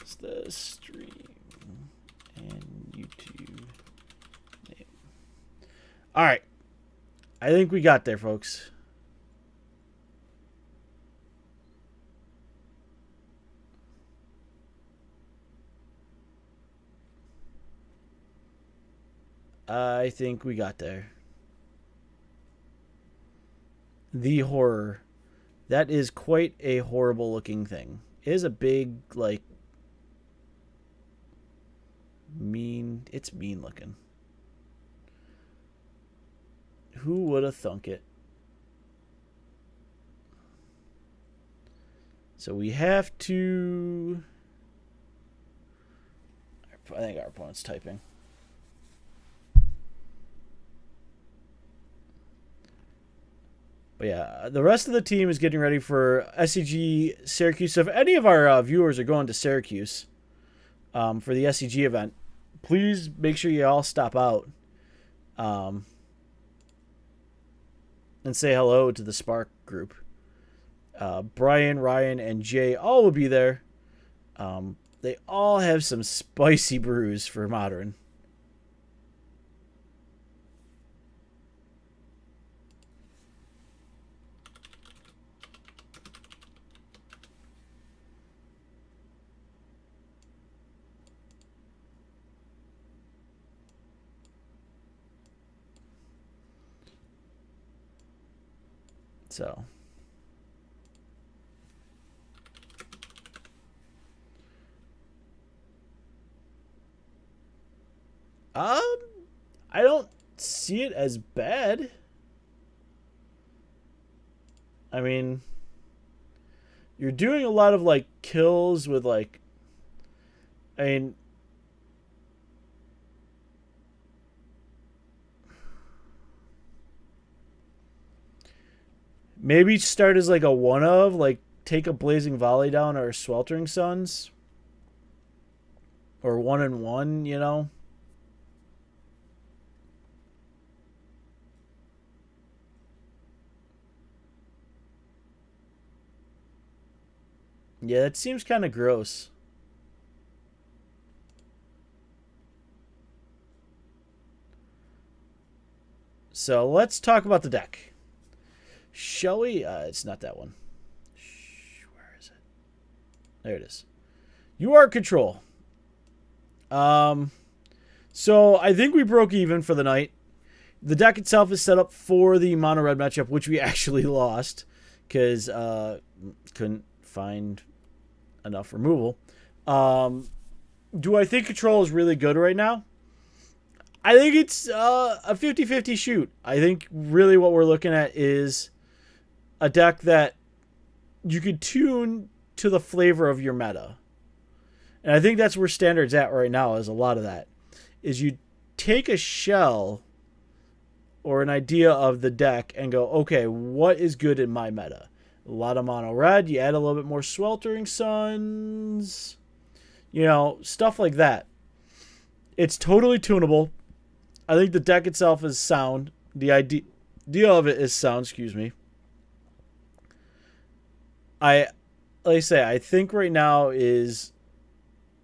Speaker 1: It's the stream and YouTube name. All right. I think we got there, folks. I think we got there. The horror. That is quite a horrible looking thing. It is a big, like, mean. It's mean looking. Who would have thunk it? So we have to. I think our opponent's typing. But yeah, the rest of the team is getting ready for SCG Syracuse. So if any of our viewers are going to Syracuse for the SCG event, please make sure you all stop out and say hello to the Spark group. Brian, Ryan, and Jay all will be there. They all have some spicy brews for Modern. So, I don't see it as bad. I mean, you're doing a lot of like kills with like, I mean, maybe start as like a one of, like take a Blazing Volley down or Sweltering Suns. Or 1-1, you know? Yeah, that seems kind of gross. So let's talk about the deck. Shall we? It's not that one. Where is it? There it is. You are control. So I think we broke even for the night. The deck itself is set up for the mono red matchup, which we actually lost because couldn't find enough removal. Do I think control is really good right now? I think it's a 50-50 shoot. I think really what we're looking at is a deck that you could tune to the flavor of your meta. And I think that's where Standard's at right now, is a lot of that. Is you take a shell or an idea of the deck and go, okay, what is good in my meta? A lot of mono red, you add a little bit more Sweltering Suns, you know, stuff like that. It's totally tunable. I think the deck itself is sound. The idea of it is sound, excuse me. Like I say, I think right now is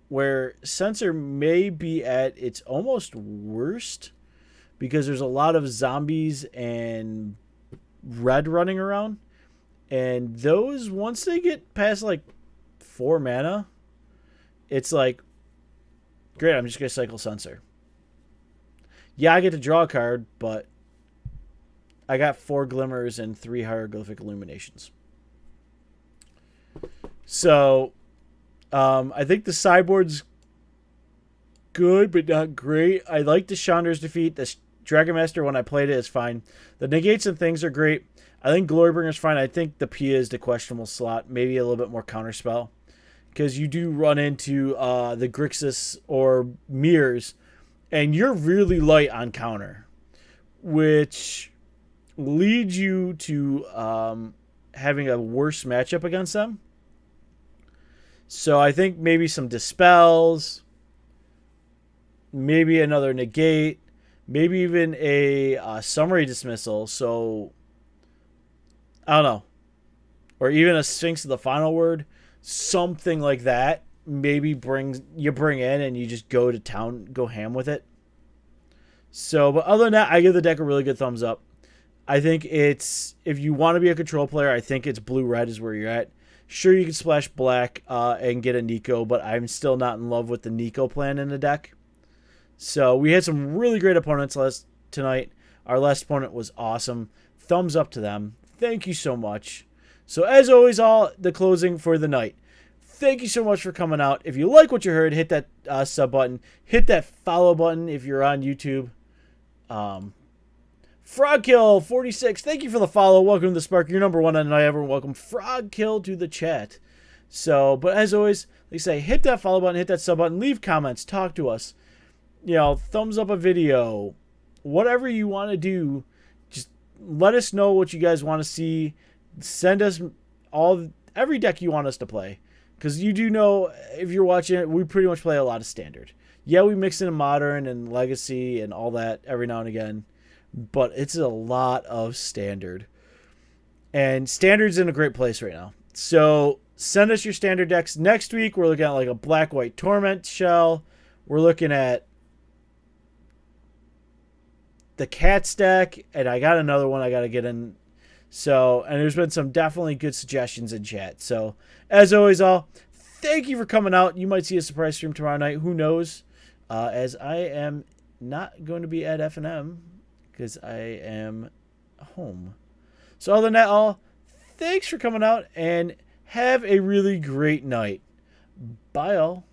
Speaker 1: where Censor may be at its almost worst, because there's a lot of zombies and red running around. And those, once they get past like 4 mana, it's like, great, I'm just going to cycle Censor. Yeah, I get to draw a card, but I got 4 Glimmers and 3 Hieroglyphic Illuminations. So, I think the sideboard's good, but not great. I like the Chandra's Defeat. The Dragon Master, when I played it, is fine. The negates and things are great. I think Glorybringer's fine. I think the Pia is the questionable slot. Maybe a little bit more counterspell. Because you do run into the Grixis or Mirrors, and you're really light on counter, which leads you to having a worse matchup against them. So I think maybe some Dispels, maybe another Negate, maybe even a Summary Dismissal. So, I don't know. Or even a Sphinx of the Final Word. something like that. Maybe bring in and you just go to town, go ham with it. So, but other than that, I give the deck a really good thumbs up. I think it's, if you want to be a control player, I think it's blue-red is where you're at. Sure, you can splash black and get a Nico, but I'm still not in love with the Nico plan in the deck. So we had some really great opponents tonight. Our last opponent was awesome. Thumbs up to them. Thank you so much. So as always, all the closing for the night. Thank you so much for coming out. If you like what you heard, hit that sub button. Hit that follow button if you're on YouTube. Frogkill46, thank you for the follow. Welcome to the Spark. You're number one on the night. Everyone, welcome Frogkill to the chat. So, but as always, they say, hit that follow button, hit that sub button, leave comments, talk to us. You know, thumbs up a video, whatever you want to do. Just let us know what you guys want to see. Send us every deck you want us to play, because you do know, if you're watching it, we pretty much play a lot of standard. Yeah, we mix in modern and legacy and all that every now and again, but it's a lot of standard. And standard's in a great place right now. So send us your standard decks. Next week, we're looking at like a black-white Torment shell. We're looking at the Cats deck, and I got another one I got to get in. So, and there's been some definitely good suggestions in chat. So, as always, thank you for coming out. You might see a surprise stream tomorrow night. Who knows? As I am not going to be at F&M because I am home. So, other than that, thanks for coming out and have a really great night. Bye, all.